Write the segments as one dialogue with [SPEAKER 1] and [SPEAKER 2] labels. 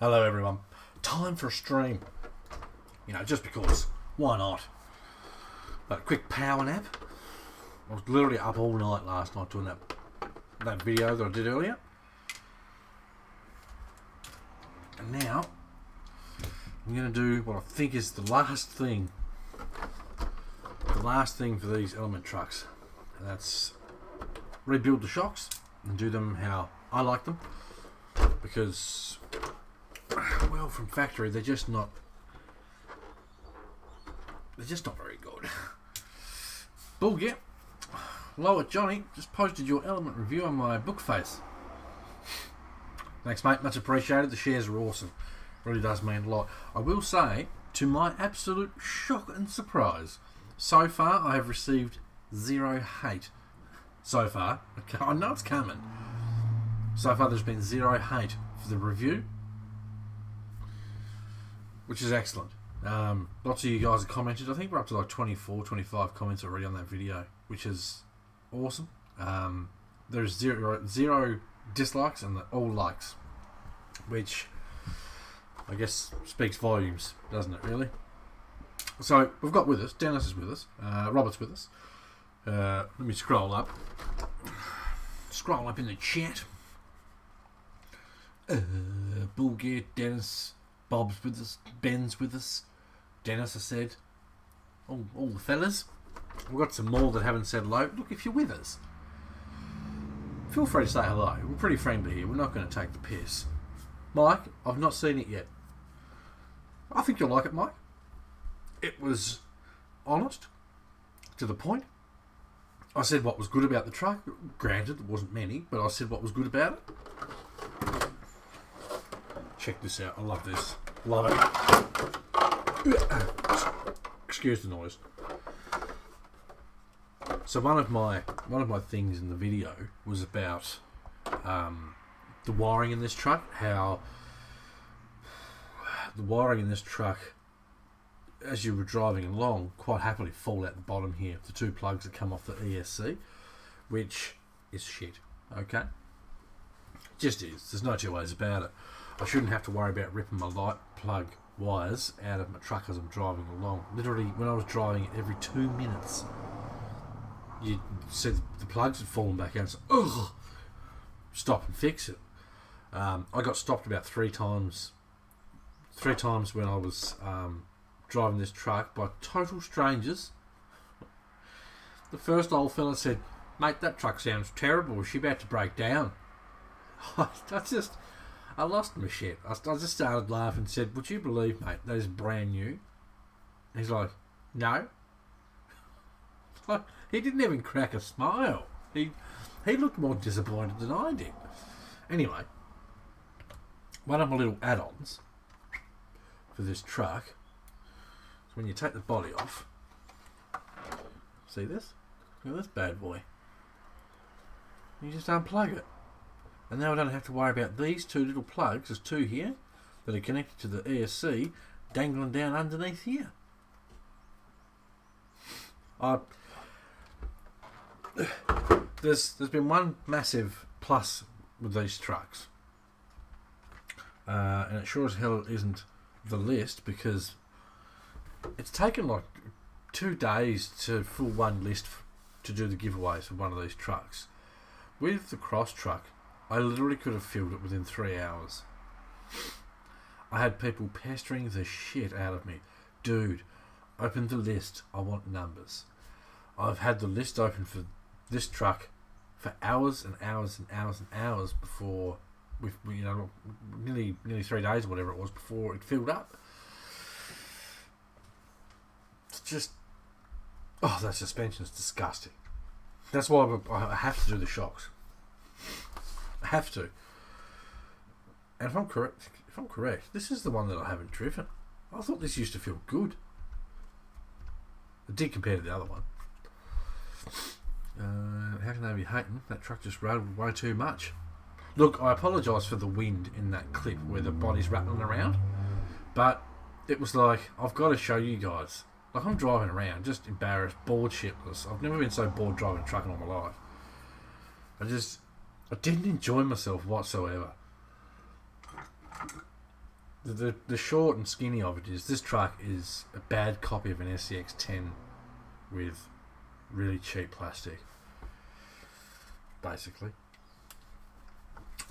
[SPEAKER 1] Hello everyone. Time for a stream. You know, just because. Why not? But a quick power nap. I was literally up all night last night doing that video that I did earlier. And now I'm going to do what I think is the last thing. The last thing for these element trucks. And that's rebuild the shocks and do them how I like them. Because, well, from factory they're just not very good. Bullgit, Lower Johnny just posted your element review on my book face. Thanks, mate, much appreciated. The shares are awesome, really does mean a lot. I will say, to my absolute shock and surprise, so far I have received 0 hate. So far, I know it's coming. So far there's been 0 hate for the review, which is excellent. Lots of you guys have commented. I think we're up to like 24, 25 comments already on that video, which is awesome. There's zero dislikes and all likes, which I guess speaks volumes, doesn't it, really? So we've got with us, Dennis is with us, Robert's with us. Let me scroll up in the chat. Bullgear, Dennis, Bob's with us, Ben's with us, Dennis, I said, all the fellas. We've got some more that haven't said hello. Look, if you're with us, feel free to say hello. We're pretty friendly here. We're not going to take the piss. Mike, I've not seen it yet. I think you'll like it, Mike. It was honest, to the point. I said what was good about the truck. Granted, there wasn't many, but I said what was good about it. Check this out. I love this. Love it. Excuse the noise. So one of my things in the video was about the wiring in this truck. How the wiring in this truck, as you were driving along, quite happily fall out the bottom here. The 2 plugs that come off the ESC, which is shit. Okay, it just is. There's no 2 ways about it. I shouldn't have to worry about ripping my light plug wires out of my truck as I'm driving along. Literally, when I was driving it, every 2 minutes, you said the plugs had fallen back out. So, ugh, stop and fix it. I got stopped about 3 times. 3 times when I was driving this truck by total strangers. The first old fella said, "Mate, that truck sounds terrible. Is she about to break down?" I lost my shit. I just started laughing and said, "Would you believe, mate, that is brand new?" He's like, "No." He didn't even crack a smile. He looked more disappointed than I did. Anyway, one of my little add-ons for this truck is when you take the body off. See this? Look at this bad boy. You just unplug it. And now I don't have to worry about these 2 little plugs. There's 2 here that are connected to the ESC dangling down underneath here. There's been one massive plus with these trucks, and it sure as hell isn't the list, because it's taken like 2 days to fill one list to do the giveaways for one of these trucks. With the cross truck, I literally could have filled it within 3 hours. I had people pestering the shit out of me. "Dude, open the list. I want numbers." I've had the list open for this truck for hours and hours and hours and hours before, nearly 3 days or whatever it was before it filled up. It's just, that suspension is disgusting. That's why I have to do the shocks. I have to. And if I'm correct, this is the one that I haven't driven. I thought this used to feel good. It did compared to the other one. How can they be hating? That truck just rattled way too much. Look, I apologise for the wind in that clip where the body's rattling around, but it was like, I've got to show you guys. Like, I'm driving around, just embarrassed, bored shitless. I've never been so bored driving a truck in all my life. I didn't enjoy myself whatsoever. The short and skinny of it is this truck is a bad copy of an SCX 10 with really cheap plastic, basically.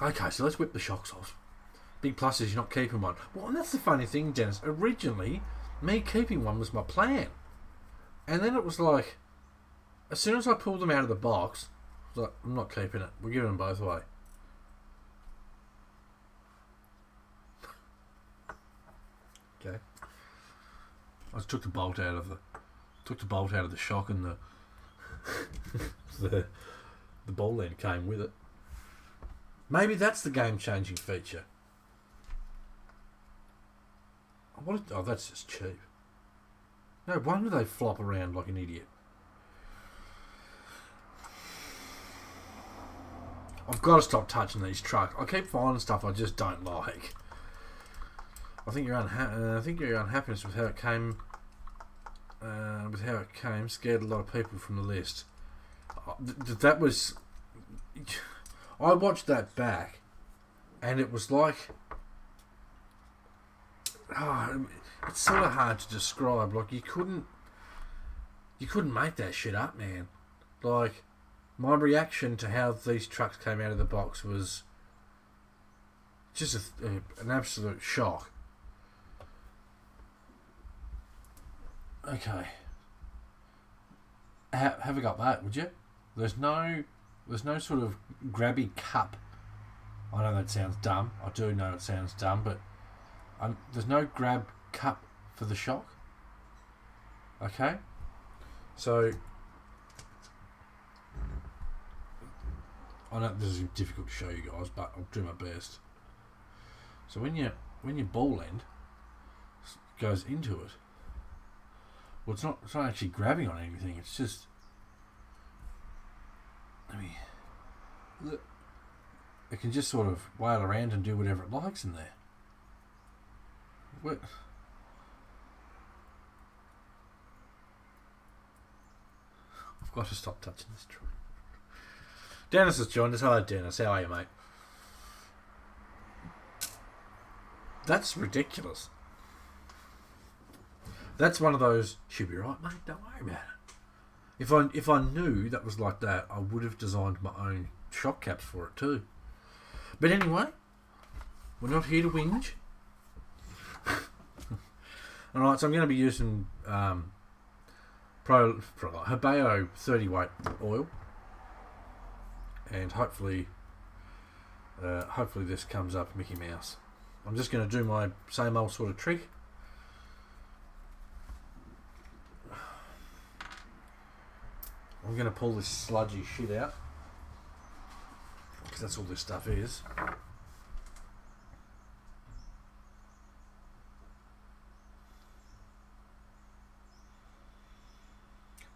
[SPEAKER 1] Okay, so let's whip the shocks off. Big plus is you're not keeping one. Well, and that's the funny thing, Dennis. Originally, me keeping one was my plan. And then it was like, as soon as I pulled them out of the box, I was like, I'm not keeping it. We're giving them both away. Okay. I just took the bolt out of the shock, and the ball end came with it. Maybe that's the game-changing feature. Oh, that's just cheap. No wonder they flop around like an idiot. I've got to stop touching these trucks. I keep finding stuff I just don't like. I think your unhappiness with how it came, scared a lot of people from the list. That was. I watched that back, and it was like. It's sort of hard to describe. Like you couldn't make that shit up, man. Like my reaction to how these trucks came out of the box was just an absolute shock. Okay, have a got that, would you? There's no sort of grabby cup. I know that sounds dumb. I do know it sounds dumb, but there's no grab cup for the shock. Okay, so I know this is difficult to show you guys, but I'll do my best. So when your ball end goes into it, well, it's not actually grabbing on anything. It's just, it can just sort of wail around and do whatever it likes in there. What? I've got to stop touching this tree. Dennis has joined us. Hello, Dennis. How are you, mate? That's ridiculous. That's one of those, she'll be right, mate, don't worry about it. If I knew that was like that, I would have designed my own shock caps for it too. But anyway, we're not here to whinge. Alright, so I'm going to be using Hebeo 30 weight oil, and hopefully this comes up Mickey Mouse. I'm just going to do my same old sort of trick. I'm going to pull this sludgy shit out, because that's all this stuff is.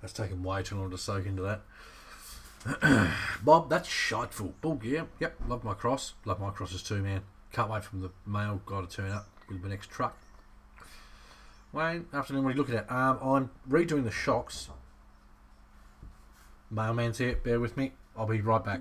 [SPEAKER 1] That's taken way too long to soak into that. Bob, that's shiteful. Bull gear. Yep, love my cross. Love my crosses too, man. Can't wait for the mail guy to turn up with the next truck. Wayne, afternoon, what are you looking at? I'm redoing the shocks. Mailman's here, bear with me. I'll be right back.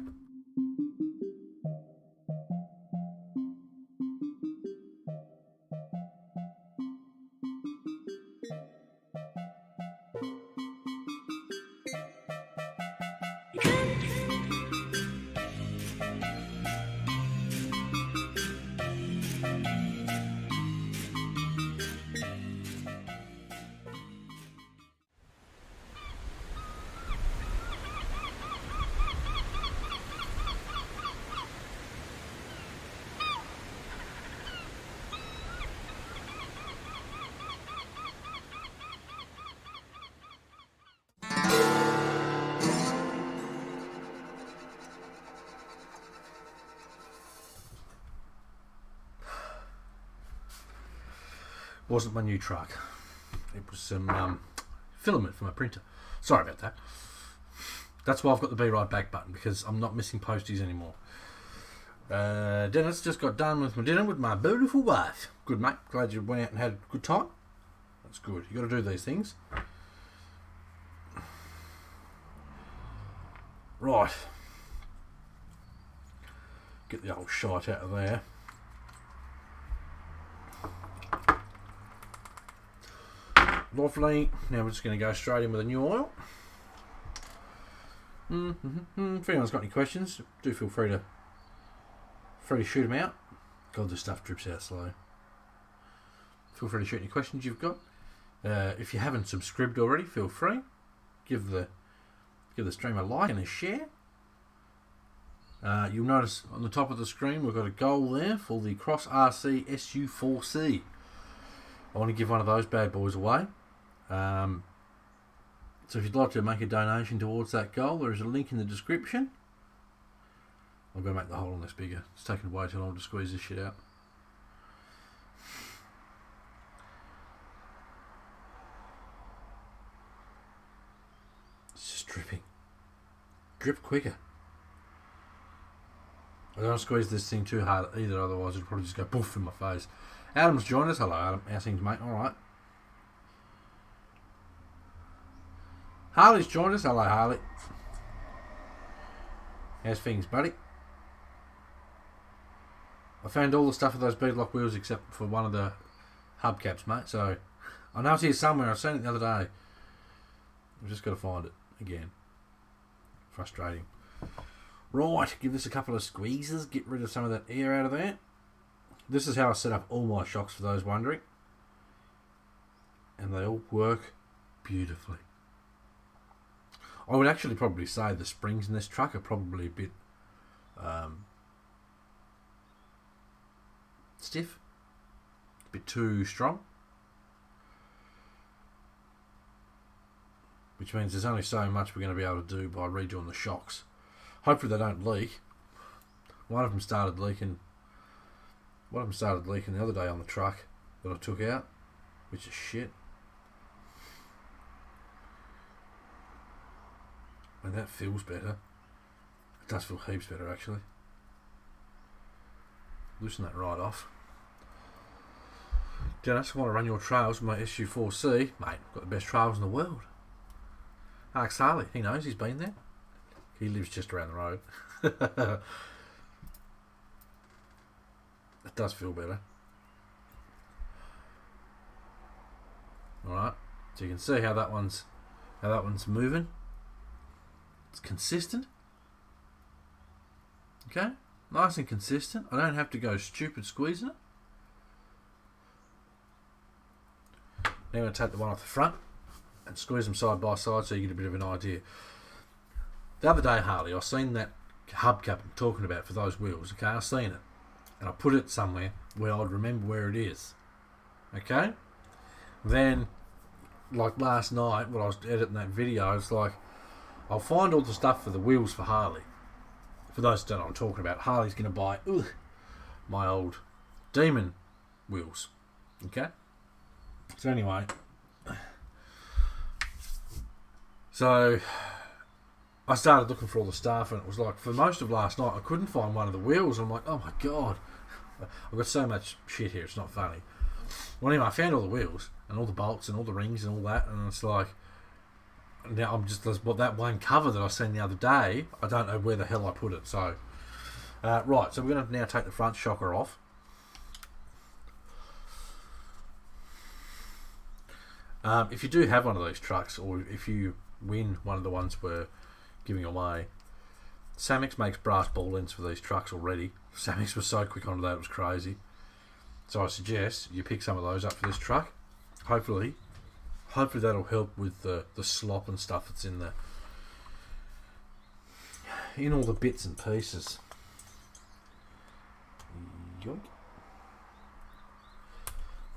[SPEAKER 1] Wasn't my new truck. It was some filament for my printer. Sorry about that. That's why I've got the be right back button, because I'm not missing posties anymore. Dennis just got done with my dinner with my beautiful wife. Good, mate. Glad you went out and had a good time. That's good. You got to do these things. Right. Get the old shite out of there. Lovely. Now we're just going to go straight in with a new oil. If anyone's got any questions, do feel free to shoot them out. God, this stuff drips out slow. Feel free to shoot any questions you've got. If you haven't subscribed already, feel free. Give the stream a like and a share. You'll notice on the top of the screen we've got a goal there for the Cross RC SU4C. I want to give one of those bad boys away. So if you'd like to make a donation towards that goal, there is a link in the description. I'm going to make the hole on this bigger. It's taking way too long to squeeze this shit out. It's just dripping. Drip quicker. I don't squeeze this thing too hard either, otherwise it'll probably just go poof in my face. Adam's joined us. Hello, Adam. How's things, mate? Alright. Harley's joined us. Hello, Harley. How's things, buddy? I found all the stuff with those beadlock wheels except for one of the hubcaps, mate. So, I know it's here somewhere. I've seen it the other day. I've just got to find it again. Frustrating. Right, give this a couple of squeezes. Get rid of some of that air out of there. This is how I set up all my shocks, for those wondering. And they all work beautifully. I would actually probably say the springs in this truck are probably a bit stiff, a bit too strong, which means there's only so much we're going to be able to do by redoing the shocks. Hopefully they don't leak. One of them started leaking the other day on the truck that I took out, which is shit. And that feels better. It does feel heaps better, actually. Loosen that right off. Dennis, I want to run your trails with my SU4C. Mate, I've got the best trails in the world. Ask Harley. He knows, he's been there. He lives just around the road. It does feel better. Alright, so you can see how that one's moving. It's consistent. Okay, nice and consistent. I don't have to go stupid squeezing it. Now I'm going to take the one off the front and squeeze them side by side so you get a bit of an idea. The other day, Harley, I seen that hubcap I'm talking about for those wheels. Okay, I seen it. And I put it somewhere where I'd remember where it is. Okay? Then, like last night, when I was editing that video, it's like, I'll find all the stuff for the wheels for Harley. For those who don't know what I'm talking about, Harley's going to buy my old Demon wheels. Okay? So anyway. So, I started looking for all the stuff, and it was like, for most of last night, I couldn't find one of the wheels. I'm like, oh my god. I've got so much shit here, it's not funny. Well, anyway, I found all the wheels, and all the bolts, and all the rings, and all that, and it's like, now I'm just, that one cover that I seen the other day, I don't know where the hell I put it, so. Right, so we're going to now take the front shocker off. If you do have one of these trucks, or if you win one of the ones we're giving away, Samex makes brass ball ends for these trucks already. Samex was so quick onto that, it was crazy. So I suggest you pick some of those up for this truck. Hopefully that'll help with the slop and stuff that's in all the bits and pieces. Yoink.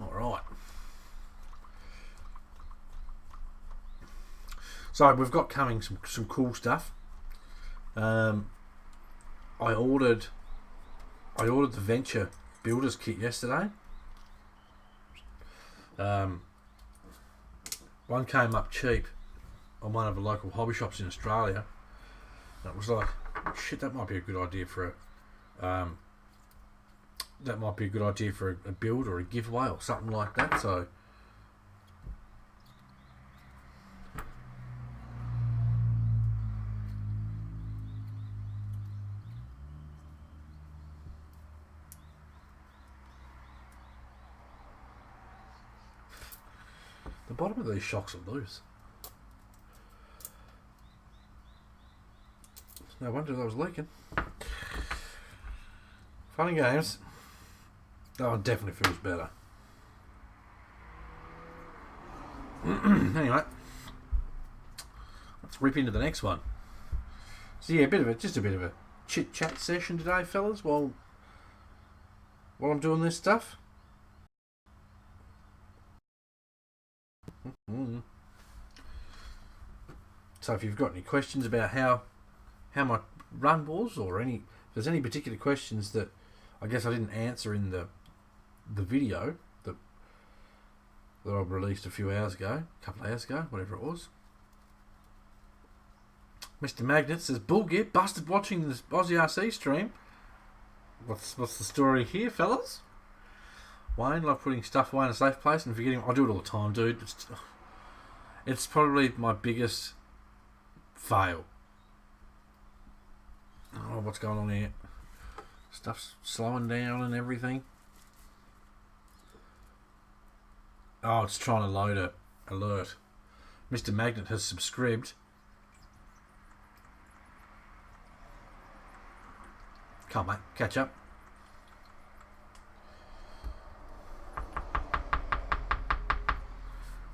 [SPEAKER 1] Alright. So we've got coming some cool stuff. I ordered the Venture Builders kit yesterday. One came up cheap on one of the local hobby shops in Australia. And it was like, shit, that might be a good idea for a build or a giveaway or something like that. So the bottom of these shocks are loose. No wonder that was leaking. Funny games. That one definitely feels better. Anyway, let's rip into the next one. So yeah, just a bit of a chit chat session today, fellas. While I'm doing this stuff. So if you've got any questions about how my run was, or if there's any particular questions that I guess I didn't answer in the video that I released a couple of hours ago, whatever it was. Mr. Magnet says, Bullgit, busted watching this BCRC stream. What's the story here, fellas? Wayne, love putting stuff away in a safe place and forgetting. I do it all the time, dude. It's probably my biggest fail. Oh, what's going on here? Stuff's slowing down and everything. Oh, it's trying to load a alert. Mr. Magnet has subscribed. Come on, mate, catch up.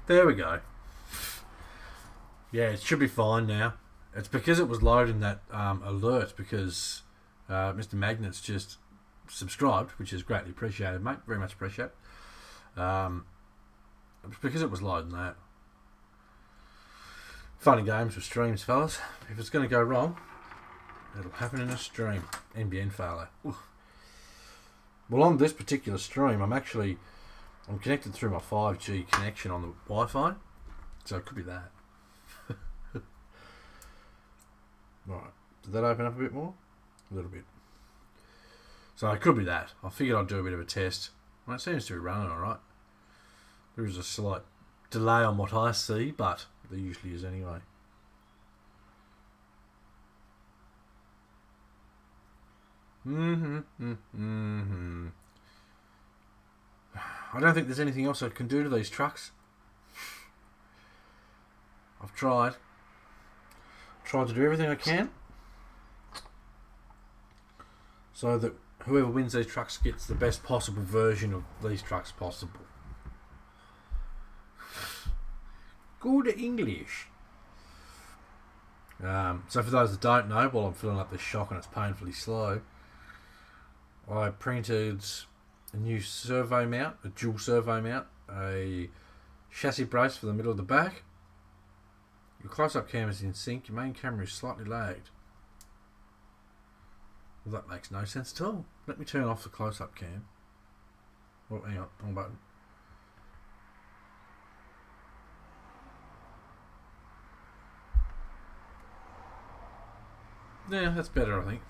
[SPEAKER 1] There we go. Yeah, it should be fine now. It's because it was loading that alert because Mr. Magnet's just subscribed, which is greatly appreciated, mate. Very much appreciated. It's because it was loading that. Funny games with streams, fellas. If it's going to go wrong, it'll happen in a stream. NBN failure. Oof. Well, on this particular stream, I'm connected through my 5G connection on the Wi-Fi, so it could be that. Right, did that open up a bit more? A little bit. So it could be that. I figured I'd do a bit of a test. Well, it seems to be running alright. There is a slight delay on what I see, but there usually is anyway. I don't think there's anything else I can do to these trucks. I've tried to do everything I can so that whoever wins these trucks gets the best possible version of these trucks possible. Good English. So for those that don't know, while I'm filling up this shock and it's painfully slow, I printed a new servo mount, a dual servo mount, a chassis brace for the middle of the back. Your close-up camera is in sync, your main camera is slightly lagged. Well, that makes no sense at all. Let me turn off the close-up cam. Oh, hang on, wrong button. Yeah, that's better, I think.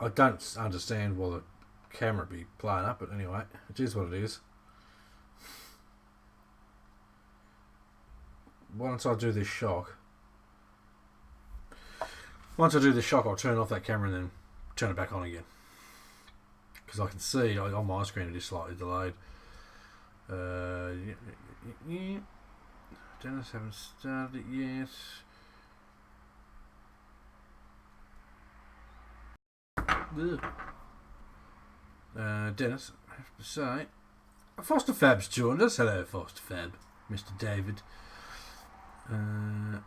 [SPEAKER 1] I don't understand why the camera be playing up, but anyway, it is what it is. Once I do this shock, I'll turn off that camera and then turn it back on again. Because I can see on my screen it is slightly delayed. Dennis haven't started it yet. Dennis, I have to say, Foster Fab's joined us. Hello, Foster Fab, Mr. David. I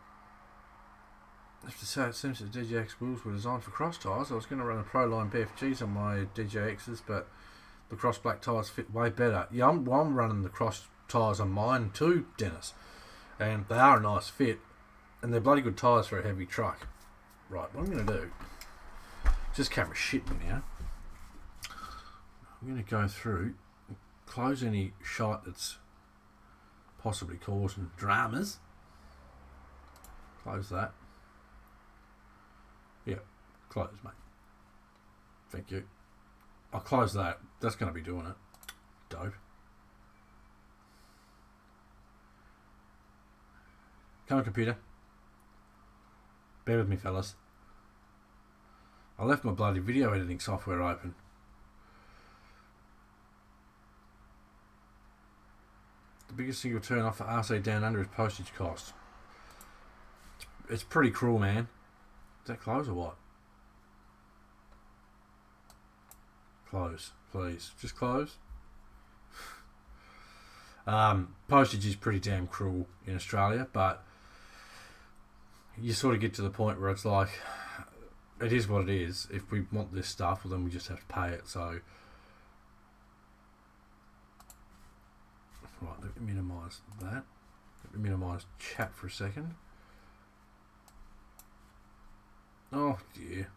[SPEAKER 1] have to say, it seems that DJX wheels were designed for cross tyres. I was going to run a Proline BFGs on my DJXs, but the cross black tyres fit way better. Yeah, I'm running the cross tyres on mine too, Dennis, and they are a nice fit, and they're bloody good tyres for a heavy truck. Right, what I'm going to do, this camera's shit me now. I'm going to go through, close any shot that's possibly causing dramas. Close that. Yeah, close, mate. Thank you. I'll close that. That's going to be doing it. Dope. Come on, computer. Bear with me, fellas. I left my bloody video editing software open. The biggest single turn off for RC Down Under is postage cost. It's pretty cruel, man. Is that close or what? Close, please. Just close. Postage is pretty damn cruel in Australia, but you sort of get to the point where it's like, it is what it is. If we want this stuff, well, then we just have to pay it. So, right, let me minimise that. Let me minimise chat for a second. Oh dear.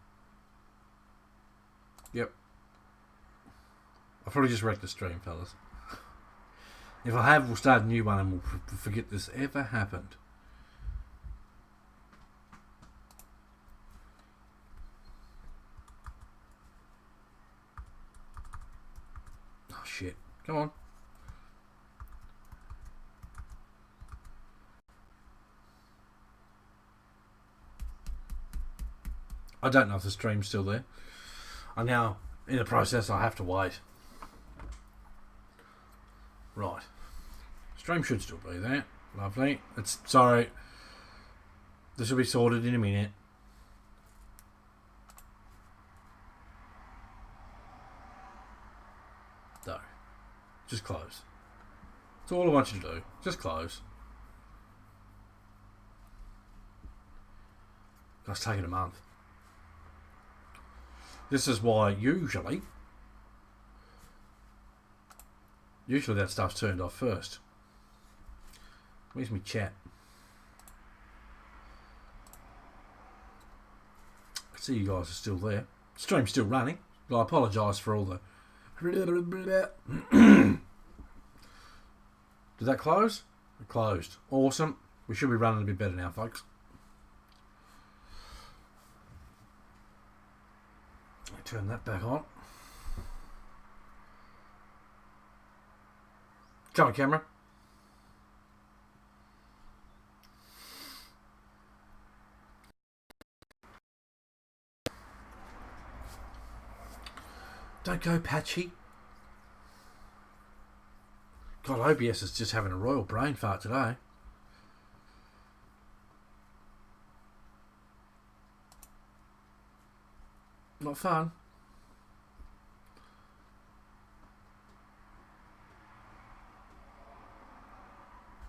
[SPEAKER 1] Yep. I've probably just wrecked the stream, fellas. If I have, we'll start a new one and we'll forget this ever happened. Oh shit. Come on. I don't know if the stream's still there. I'm now in the process, I have to wait. Right. Stream should still be there. Lovely. It's sorry. This will be sorted in a minute. No. Just close. That's all I want you to do. Just close. That's taking a month. This is why usually that stuff's turned off first. Where's my chat? I see you guys are still there. Stream's still running. I apologise for all the... Did that close? It closed. Awesome. We should be running a bit better now, folks. Turn that back on. Come on, camera. Don't go patchy. God, OBS is just having a royal brain fart today. Not fun.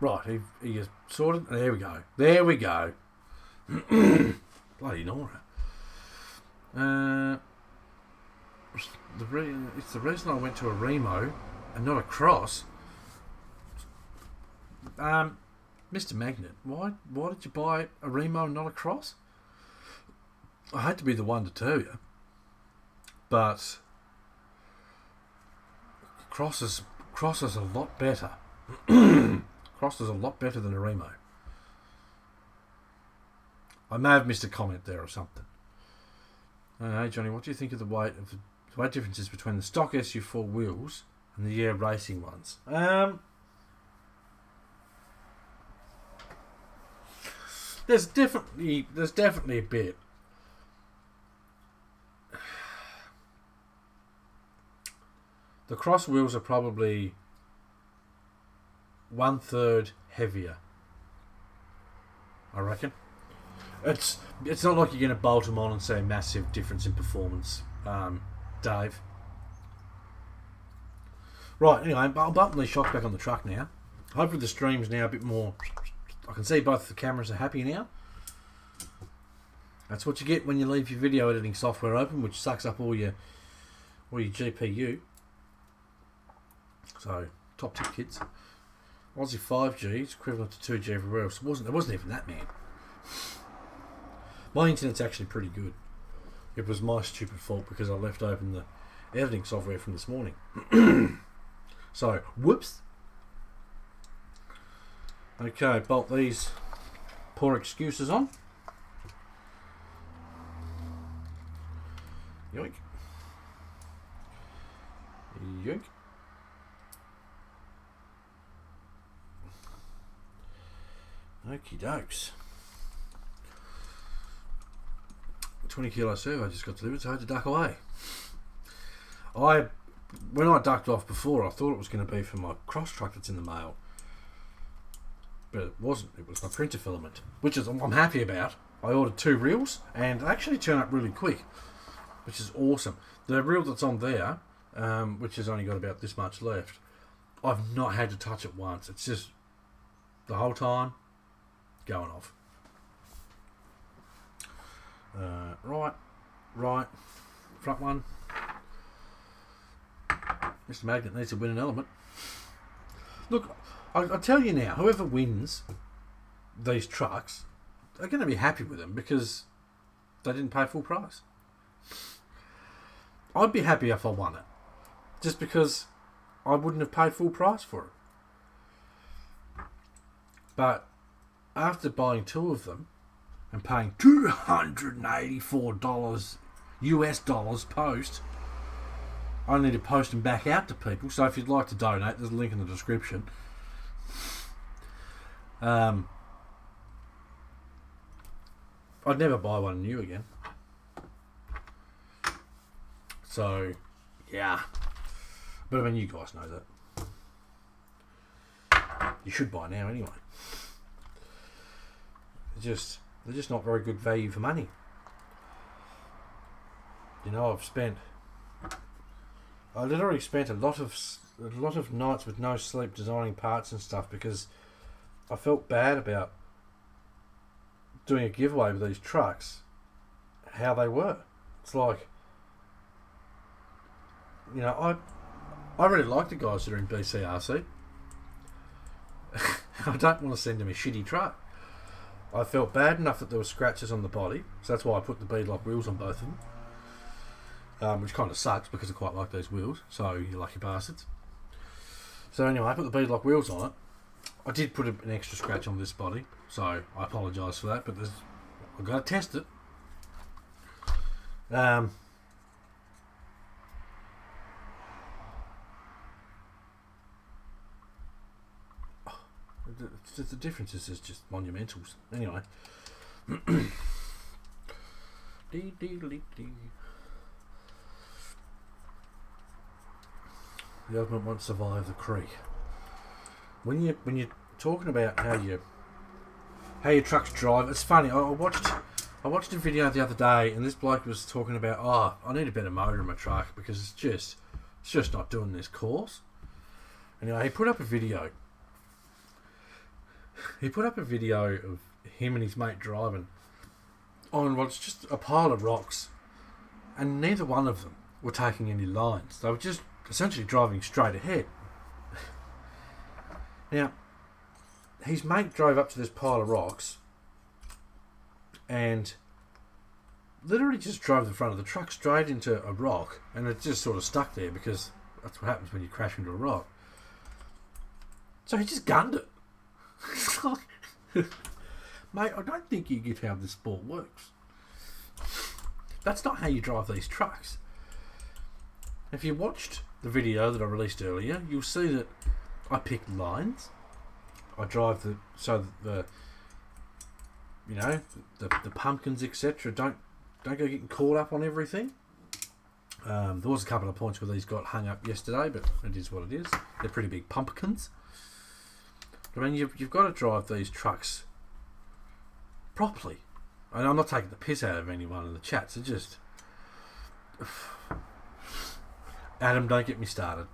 [SPEAKER 1] Right, he is sorted. There we go. There we go. Bloody Nora. It's the reason I went to a Remo and not a Cross. Mr. Magnet, why did you buy a Remo and not a Cross? I hate to be the one to tell you, but Cross is a lot better. Cross is a lot better than a Remo. I may have missed a comment there or something. Hey Johnny, what do you think of the weight differences between the stock SU4 wheels and the Air Racing ones? There's definitely a bit. The Cross wheels are probably 1/3 heavier, I reckon. It's not like you're going to bolt them on and see a massive difference in performance, Dave. Right, anyway, I'll button these shocks back on the truck now. Hopefully the stream's now a bit more... I can see both the cameras are happy now. That's what you get when you leave your video editing software open, which sucks up all your GPU. So, top tip, kids. Aussie 5G is equivalent to 2G everywhere else. It wasn't even that, man. My internet's actually pretty good. It was my stupid fault because I left open the editing software from this morning. So, whoops. Okay, bolt these poor excuses on. Yoink. Yoink. Okie dokes. 20 kilo servo just got delivered, so I had to duck away. When I ducked off before, I thought it was going to be for my cross truck that's in the mail. but it wasn't. It was my printer filament, which is I'm happy about. I ordered 2 reels, and they actually turn up really quick, which is awesome. The reel that's on there, which has only got about this much left, I've not had to touch it once. It's just the whole time going off. Right, front one. Mr. Magnet needs to win an element. Look, I tell you now, whoever wins these trucks are going to be happy with them because they didn't pay full price. I'd be happy if I won it, just because I wouldn't have paid full price for it. But after buying 2 of them and paying $284 US dollars post, I need to post them back out to people. So if you'd like to donate, there's a link in the description. I'd never buy one new again. So, yeah. But I mean, you guys know that. You should buy now anyway. They're just not very good value for money. You know, I literally spent a lot of nights with no sleep designing parts and stuff because I felt bad about doing a giveaway with these trucks, how they were. It's like, you know, I really like the guys that are in BCRC. I don't want to send them a shitty truck. I felt bad enough that there were scratches on the body, so that's why I put the beadlock wheels on both of them. Which kind of sucks because I quite like those wheels, so you lucky bastards. So anyway, I put the beadlock wheels on it. I did put an extra scratch on this body, so I apologise for that, but I've got to test it. The differences is just monumentals. Anyway. The element won't survive the creek. When you're talking about how your trucks drive, it's funny. I watched a video the other day, and this bloke was talking about, I need a better motor in my truck because it's just not doing this course. Anyway, he put up a video. He put up a video of him and his mate driving on what's just a pile of rocks, and neither one of them were taking any lines. They were just essentially driving straight ahead. Now, his mate drove up to this pile of rocks and literally just drove the front of the truck straight into a rock, and it just sort of stuck there because that's what happens when you crash into a rock. So he just gunned it. Mate, I don't think you get how this sport works. That's not how you drive these trucks. If you watched the video that I released earlier, you'll see that I pick lines. I drive the pumpkins, etc. Don't go getting caught up on everything. There was a couple of points where these got hung up yesterday, but it is what it is. They're pretty big pumpkins. I mean, you've got to drive these trucks properly. And I'm not taking the piss out of anyone in the chat, so just... Adam, don't get me started.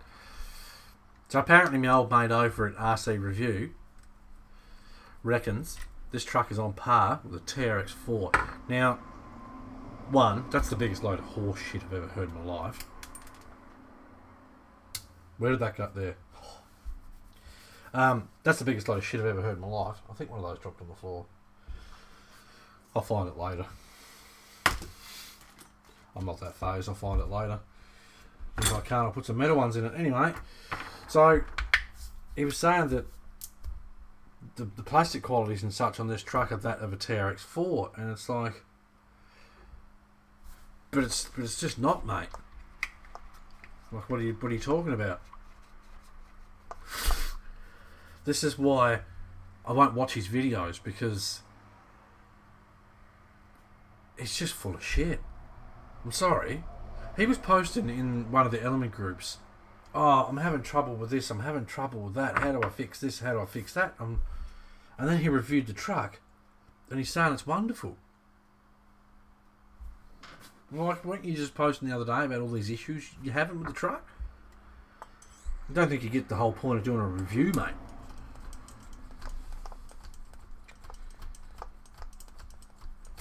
[SPEAKER 1] So apparently my old mate over at RC Review reckons this truck is on par with a TRX4. Now, one, that's the biggest load of horse shit I've ever heard in my life. Where did that go there? That's the biggest load of shit I've ever heard in my life. I think one of those dropped on the floor. I'll find it later. I'm not that phased, I'll find it later. If I can't, I'll put some metal ones in it. Anyway, so he was saying that the plastic qualities and such on this truck are that of a TRX4, and it's like, but it's just not, mate. Like, what are you talking about? This is why I won't watch his videos, because it's just full of shit. I'm sorry. He was posting in one of the element groups, I'm having trouble with this, I'm having trouble with that, how do I fix this, how do I fix that? And then he reviewed the truck, and he's saying it's wonderful. Like, weren't you just posting the other day about all these issues you having with the truck? I don't think you get the whole point of doing a review, mate.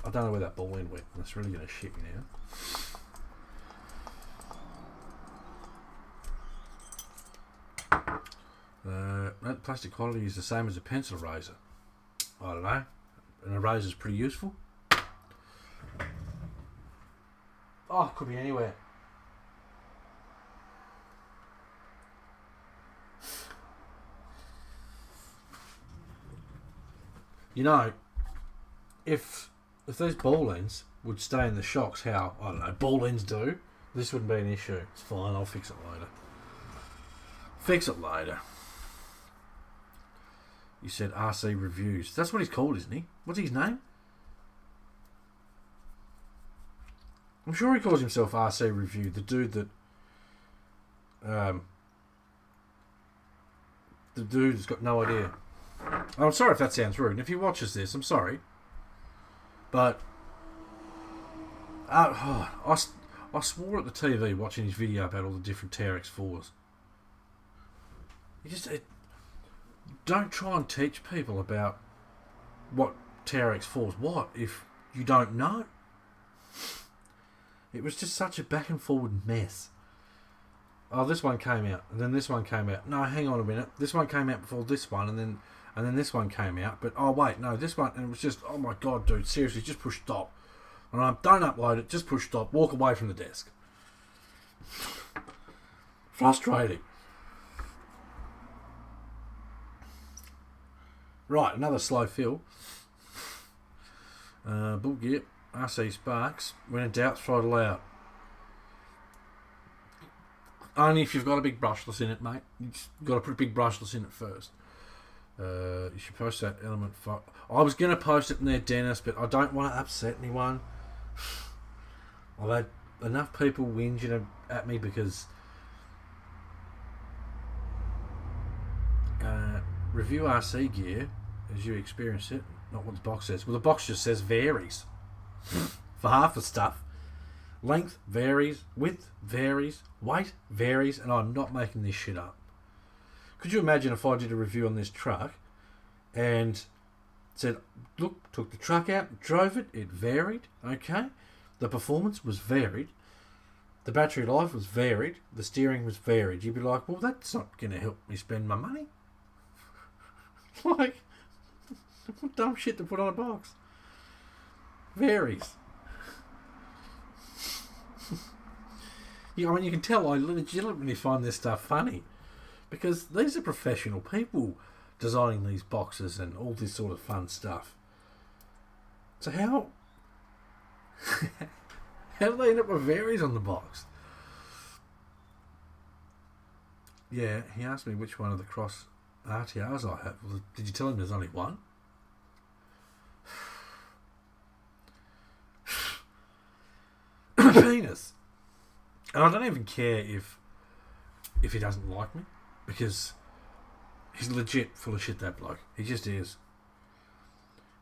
[SPEAKER 1] I don't know where that ball end went. That's really going to shit me now. That plastic quality is the same as a pencil eraser. I don't know. An eraser is pretty useful. Oh, it could be anywhere. You know, if those ball ends would stay in the shocks how, I don't know, ball ends do, this wouldn't be an issue. It's fine, I'll fix it later. Fix it later. You said RC Reviews. That's what he's called, isn't he? What's his name? I'm sure he calls himself RC Review, the dude that... the dude's got no idea. I'm sorry if that sounds rude. And if he watches this, I'm sorry. But... I swore at the TV watching his video about all the different TRX4s. Don't try and teach people about what TRX4's what if you don't know. It was just such a back and forward mess. Oh, this one came out, and then this one came out. No, hang on a minute. This one came out before this one, and then this one came out. But oh wait, no, this one, and it was just, oh my god, dude, seriously, just push stop. And don't upload it, just push stop. Walk away from the desk. Frustrating. Right, another slow fill. Bull Gip, RC Sparks. When in doubt, throttle out. Only if you've got a big brushless in it, mate. You've got to put a big brushless in it first. You should post that element. I was going to post it in there, Dennis, but I don't want to upset anyone. I've had enough people whinging at me because review RC gear as you experience it, not what the box says. Well, the box just says varies for half the stuff. Length varies, width varies, weight varies, and I'm not making this shit up. Could you imagine if I did a review on this truck and said, look, took the truck out, drove it, it varied, okay? The performance was varied. The battery life was varied. The steering was varied. You'd be like, well, that's not going to help me spend my money. Like, what dumb shit to put on a box. Varies. I mean, you can tell I legitimately find this stuff funny because these are professional people designing these boxes and all this sort of fun stuff. So how do they end up with varies on the box? Yeah, he asked me which one of the cross RTRs I have. Well, did you tell him there's only one? Penis. And I don't even care if he doesn't like me, because he's legit full of shit, that bloke. He just is.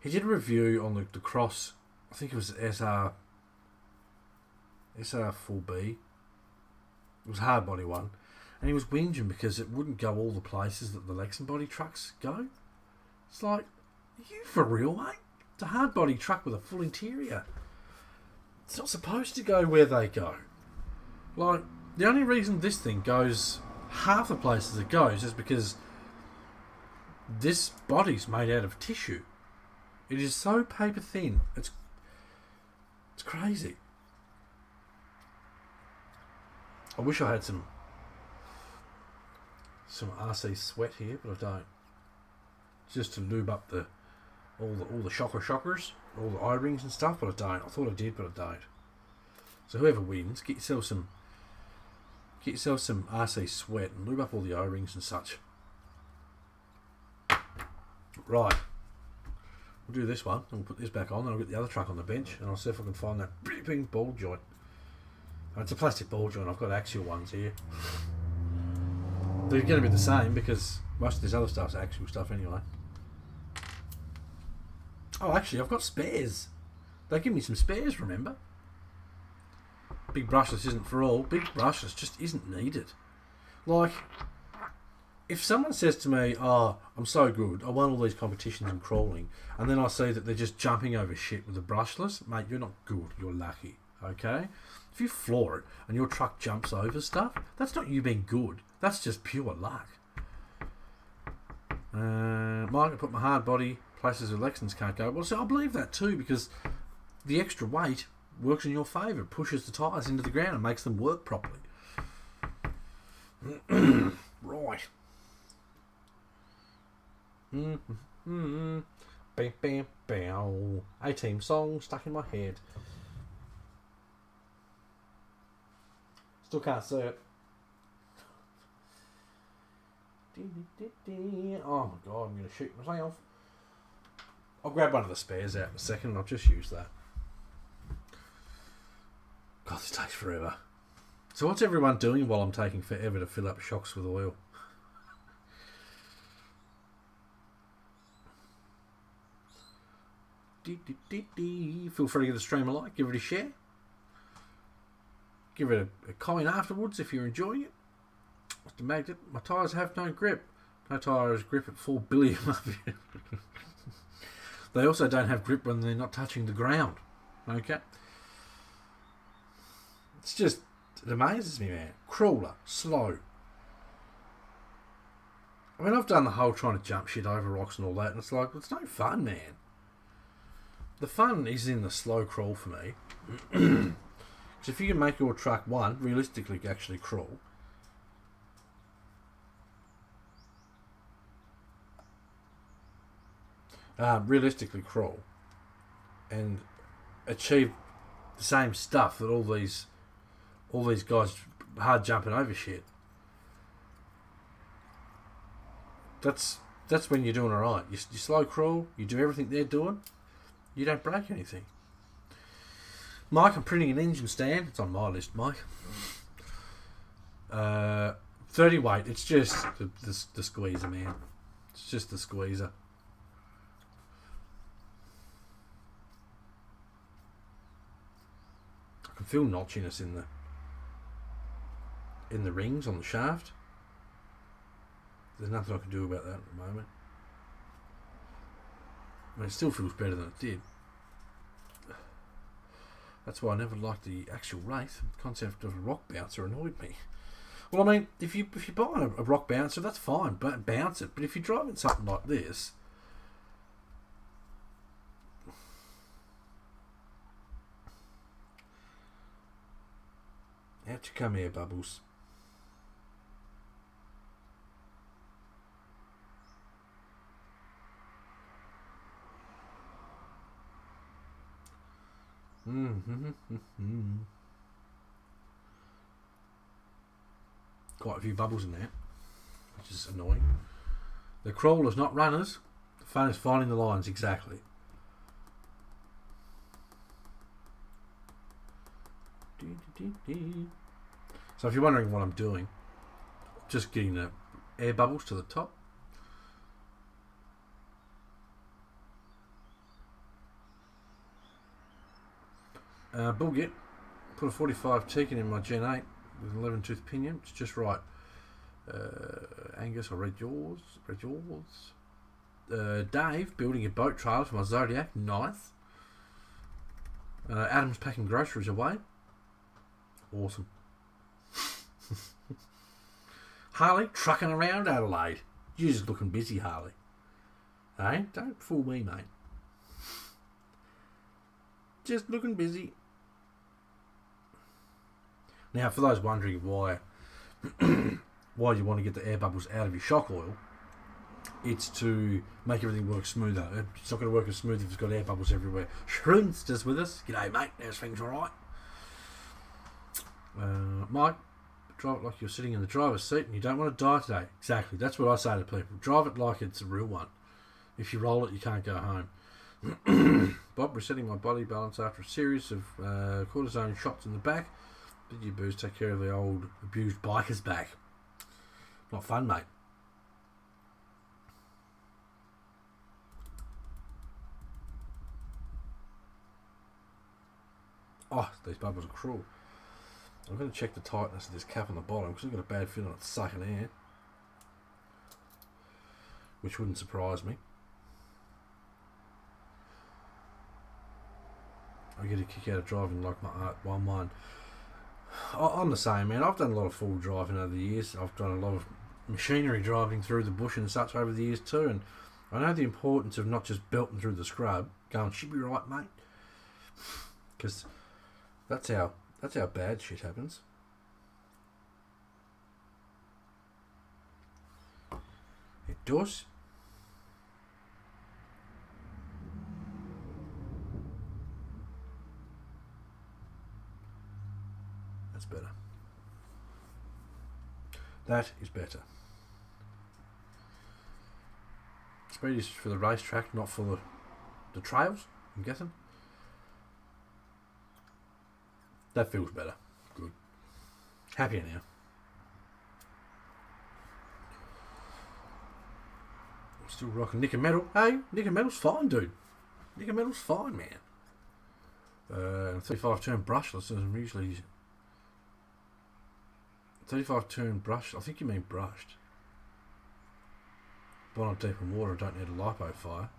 [SPEAKER 1] He did a review on the Cross, I think it was SR4B. It was a hard body one. And he was whinging because it wouldn't go all the places that the Lexan body trucks go. It's like, are you for real, mate? It's a hard body truck with a full interior. It's not supposed to go where they go. Like, the only reason this thing goes half the places it goes is because this body's made out of tissue. It is so paper thin. It's crazy. I wish I had some RC sweat here, but I don't. Just to lube up all the shockers, all the eye rings and stuff, but I don't. I thought I did, but I don't. So whoever wins, get yourself some RC sweat and lube up all the O-rings and such. Right. We'll do this one, and we'll put this back on, then I'll get the other truck on the bench, and I'll see if I can find that pretty big ball joint. It's a plastic ball joint, I've got axial ones here. They're going to be the same, because most of this other stuff's axial stuff anyway. Oh, actually, I've got spares. They give me some spares, remember? Big brushless isn't for all. Big brushless just isn't needed. Like, if someone says to me, oh, I'm so good, I won all these competitions in crawling, and then I see that they're just jumping over shit with a brushless, mate, you're not good, you're lucky, okay? If you floor it and your truck jumps over stuff, that's not you being good. That's just pure luck. Mike, I put my hard body places where Lexans can't go. Well, so I believe that too, because the extra weight works in your favour. It pushes the tyres into the ground and makes them work properly. Right. Bam, bam, bam. A-Team song stuck in my head. Still can't see it. Oh my god, I'm going to shoot myself. I'll grab one of the spares out in a second and I'll just use that. God, this takes forever. So what's everyone doing while I'm taking forever to fill up shocks with oil? Feel free to give the stream a like, give it a share. Give it a comment afterwards if you're enjoying it. Mr. Magnet, my tyres have no grip. No tyres grip at 4 billion. They also don't have grip when they're not touching the ground. Okay? It's just, it amazes me, man. Crawler, slow. I mean, I've done the whole trying to jump shit over rocks and all that, and it's like, it's no fun, man. The fun is in the slow crawl for me. Because if you can make your truck, one, realistically actually crawl. Realistically crawl. And achieve the same stuff that all these guys hard jumping over shit. That's when you're doing alright. You slow crawl, you do everything they're doing, you don't break anything. Mike, I'm printing an engine stand. It's on my list, Mike. 30 weight. It's just the squeezer, man. It's just the squeezer. I can feel notchiness in the rings on the shaft. There's nothing I can do about that at the moment. I mean, it still feels better than it did. That's why I never liked the actual Wraith. The concept of a rock bouncer annoyed me. Well, I mean, if you buy a rock bouncer, that's fine, but bounce it. But if you're driving something like this, out you come here, Bubbles. Quite a few bubbles in there, which is annoying. The crawlers, not runners. The fun is finding the lines, exactly. So if you're wondering what I'm doing, just getting the air bubbles to the top. Bullgit, put a 45 Tekin in my Gen 8 with an 11 tooth pinion. It's just right. Angus, I read yours. Dave, building a boat trailer for my Zodiac. Nice. Adam's packing groceries away. Awesome. Harley, trucking around Adelaide. You're just looking busy, Harley. Hey, don't fool me, mate. Just looking busy. Now, for those wondering why why you want to get the air bubbles out of your shock oil, it's to make everything work smoother. It's not going to work as smooth if it's got air bubbles everywhere. Shroomster's with us. G'day, mate. How's things alright? Mike, drive it like you're sitting in the driver's seat and you don't want to die today. Exactly. That's what I say to people. Drive it like it's a real one. If you roll it, you can't go home. Bob, resetting my body balance after a series of cortisone shots in the back. Did you booze take care of the old abused biker's back? Not fun, mate. Oh, these bubbles are cruel. I'm going to check the tightness of this cap on the bottom because I've got a bad feeling it's sucking air, which wouldn't surprise me. I get a kick out of driving like my art one one. I'm the same, man. I've done a lot of full driving over the years. I've done a lot of machinery driving through the bush and such over the years too, and I know the importance of not just belting through the scrub, going, should be right, mate, because that's how bad shit happens. It does. That's better. That is better. Speed is for the racetrack, not for the trails, I'm guessing. That feels better. Good. Happier now. I'm still rocking Nick and Metal. Hey, Nick and Metal's fine, dude. Nick and Metal's fine, man. 35 turn brushless is usually 35 turn brush. I think you mean brushed. Bottom deep in water, don't need a lipo fire.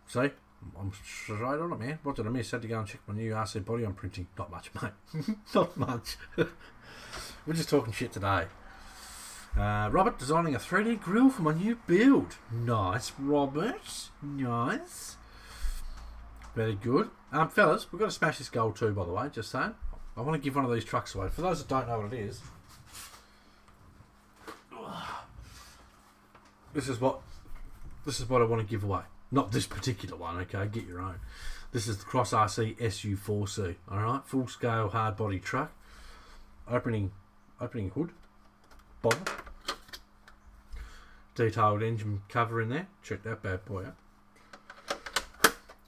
[SPEAKER 1] See? I'm straight on it, man. What did I miss? Had to go and check my new RC body I'm printing. Not much, mate. Not much. We're just talking shit today. Robert designing a 3D grill for my new build. Nice, Robert. Nice. Very good. Fellas, we've got to smash this goal too, by the way. Just saying. I want to give one of these trucks away. For those that don't know what it is, this is what I want to give away. Not this particular one, okay? Get your own. This is the Cross RC SU4C. All right, full scale hard body truck. Opening hood, bottom, detailed engine cover in there. Check that bad boy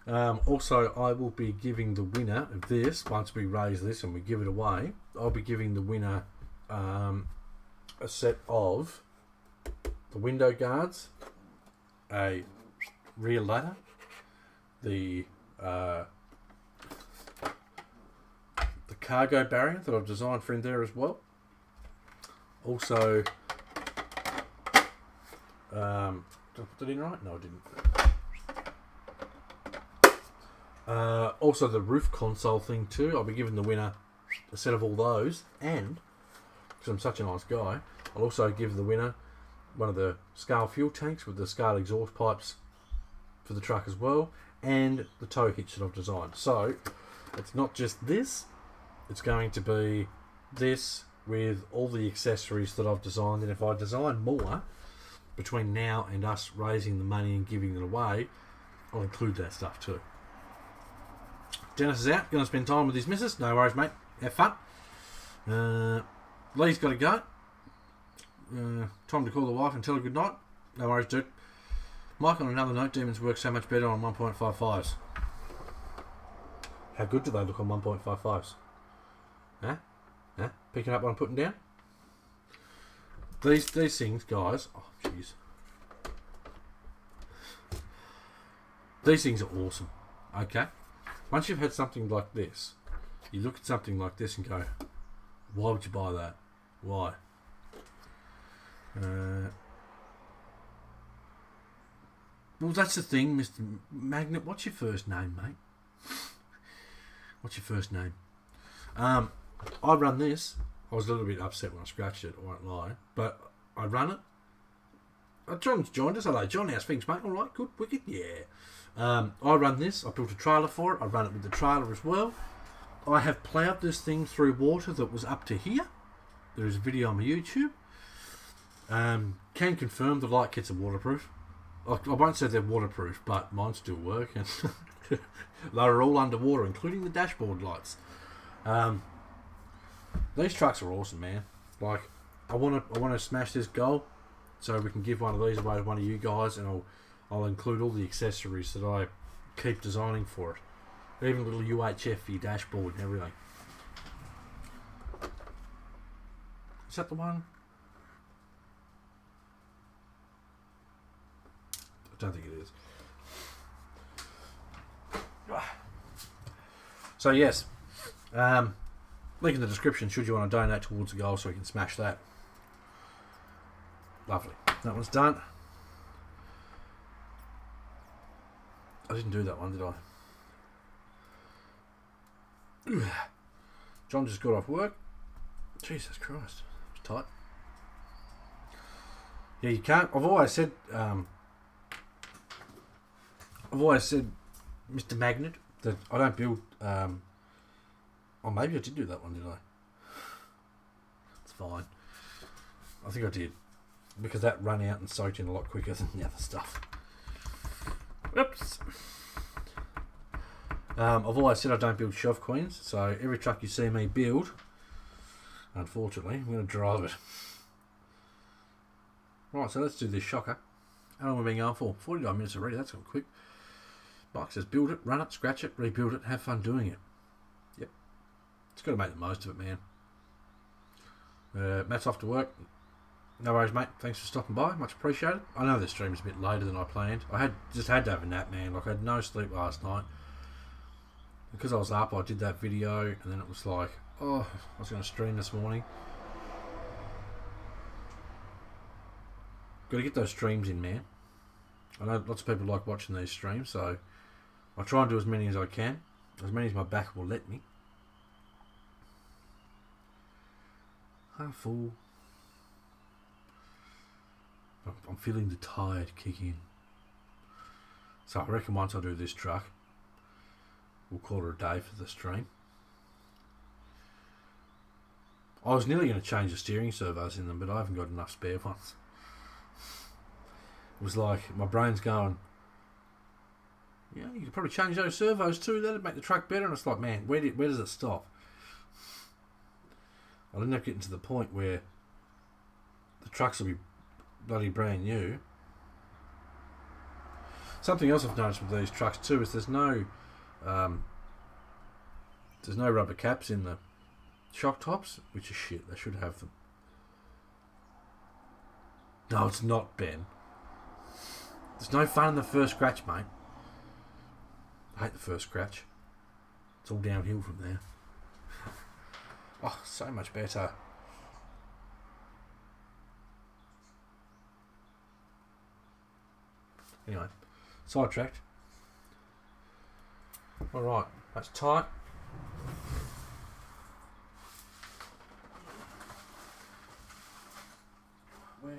[SPEAKER 1] out. Also, I will be giving the winner of this, once we raise this and we give it away, I'll be giving the winner a set of the window guards, a rear ladder, the cargo barrier that I've designed for in there as well. Also, did I put it in right? No, I didn't. Also the roof console thing too. I'll be giving the winner a set of all those, and because I'm such a nice guy, I'll also give the winner one of the scale fuel tanks with the scale exhaust pipes for the truck as well, and the tow hitch that I've designed. So it's not just this, it's going to be this with all the accessories that I've designed, and if I design more between now and us raising the money and giving it away, I'll include that stuff too. Dennis is out, going to spend time with his missus. No worries, mate. Have fun. Lee's got to go. Time to call the wife and tell her good night. No worries, dude. Mike, on another note, demons work so much better on 1.55s. How good do they look on 1.55s? Huh? Picking up what I'm putting down? These things, guys. Oh, jeez. These things are awesome. Okay? Once you've had something like this, you look at something like this and go, why would you buy that? Why? Well, that's the thing, Mr. Magnet. What's your first name, mate? What's your first name? I run this. I was a little bit upset when I scratched it, I won't lie. But I run it. John's joined us. Hello, John. How's things, mate? All right, good, wicked, yeah. I run this. I built a trailer for it. I run it with the trailer as well. I have ploughed this thing through water that was up to here. There is a video on my YouTube. Can confirm the light kits are waterproof. I won't say they're waterproof, but mine still work, and they're all underwater, including the dashboard lights. These trucks are awesome, man. Like, I want to smash this goal, so we can give one of these away to one of you guys, and I'll include all the accessories that I keep designing for it, even little UHF for your dashboard and everything. Is that the one? I don't think it is. So yes, link in the description should you want to donate towards the goal so we can smash that. Lovely. That one's done. I didn't do that one, did I? John just got off work. Jesus Christ. It's tight. Yeah, you can't. I've always said, Mr. Magnet, that I don't build. Oh, maybe I did do that one, did I? It's fine. I think I did. Because that ran out and soaked in a lot quicker than the other stuff. Oops. I've always said I don't build shelf queens, so every truck you see me build, unfortunately, I'm going to drive it. Right, so let's do this shocker. How long have we been going for? 49 minutes already, that's gone quick. Mike says build it, run it, scratch it, rebuild it, have fun doing it. Yep. It's got to make the most of it, man. Matt's off to work. No worries, mate. Thanks for stopping by. Much appreciated. I know this stream's a bit later than I planned. I just had to have a nap, man. Like, I had no sleep last night. Because I was up, I did that video, and then it was like, oh, I was going to stream this morning. Got to get those streams in, man. I know lots of people like watching these streams, so I'll try and do as many as I can. As many as my back will let me. Half full. I'm feeling the tired kick in. So I reckon once I do this truck, we'll call it a day for the stream. I was nearly going to change the steering servos in them, but I haven't got enough spare ones. It was like, my brain's going, yeah, you could probably change those servos too, that'd make the truck better. And it's like, man, where does it stop? I'll end up getting to the point where the trucks will be bloody brand new. Something else I've noticed with these trucks too is there's no rubber caps in the shock tops, which is shit. They should have them. No, it's not, Ben. There's no fun in the first scratch, mate. I hate the first scratch. It's all downhill from there. Oh, so much better. Anyway, sidetracked. Alright, that's tight. Where?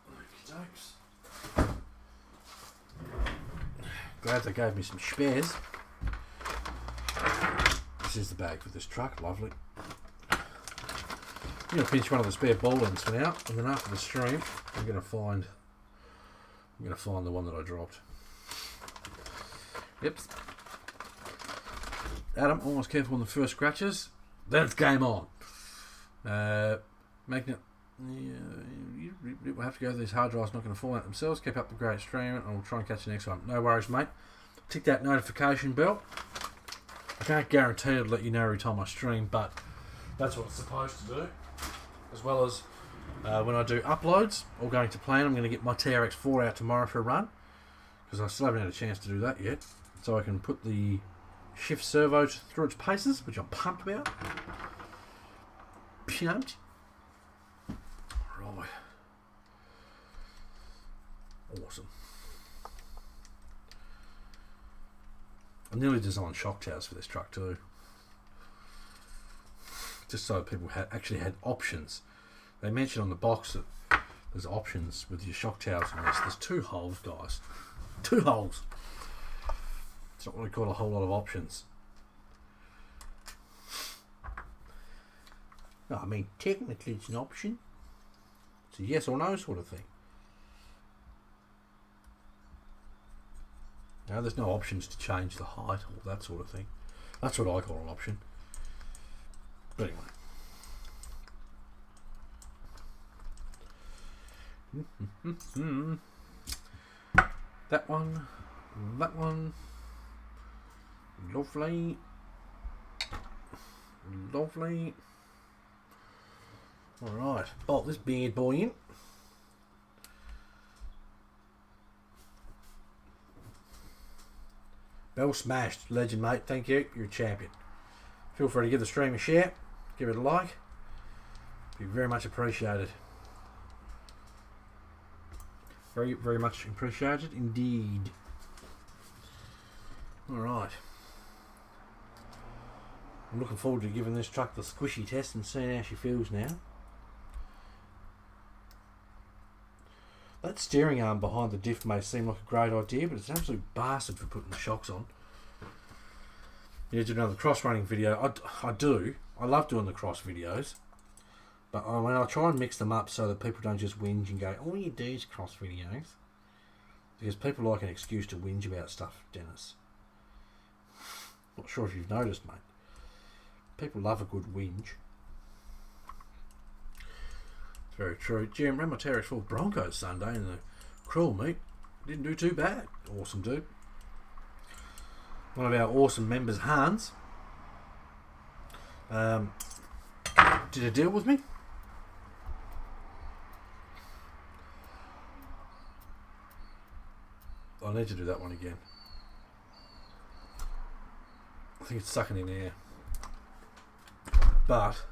[SPEAKER 1] Okey-dokes. Glad they gave me some spares. This is the bag for this truck, lovely. I'm going to pinch one of the spare ball ends for now, and then after the stream, I'm going to find the one that I dropped. Yep. Adam, almost careful on the first scratches. Then it's game on. Magnet, we'll have to go. These hard drives not going to fall out themselves. Keep up the great stream, and I'll try and catch you next one. No worries, mate. Tick that notification bell. I can't guarantee it'll let you know every time I stream, but that's what it's supposed to do. As well as when I do uploads, all going to plan, I'm going to get my TRX4 out tomorrow for a run, because I still haven't had a chance to do that yet. So I can put the shift servo through its paces, which I'm pumped about. Pumped. Right. Awesome. I nearly designed shock towers for this truck too. Just so people actually had options. They mentioned on the box that there's options with your shock towers on this. There's 2 holes, guys. 2 holes. It's not really got a whole lot of options. No, I mean, technically it's an option. It's a yes or no sort of thing. No, there's no options to change the height or that sort of thing. That's what I call an option. But anyway. That one. Lovely. Lovely. Alright, bolt this beard boy in. Bell smashed. Legend, mate. Thank you. You're a champion. Feel free to give the stream a share. Give it a like. Be very much appreciated. Very, very much appreciated indeed. Alright. I'm looking forward to giving this truck the squishy test and seeing how she feels now. That steering arm behind the diff may seem like a great idea, but it's an absolute bastard for putting the shocks on. You need to do another cross running video. I do. I love doing the cross videos. But when I try and mix them up so that people don't just whinge and go, all you do is cross videos. Because people like an excuse to whinge about stuff, Dennis. Not sure if you've noticed, mate. People love a good whinge. It's very true. Jim ran my Terrace full Broncos Sunday in the cruel meet. Didn't do too bad. Awesome dude. One of our awesome members, Hans, did a deal with me. I need to do that one again. I think it's sucking in air. But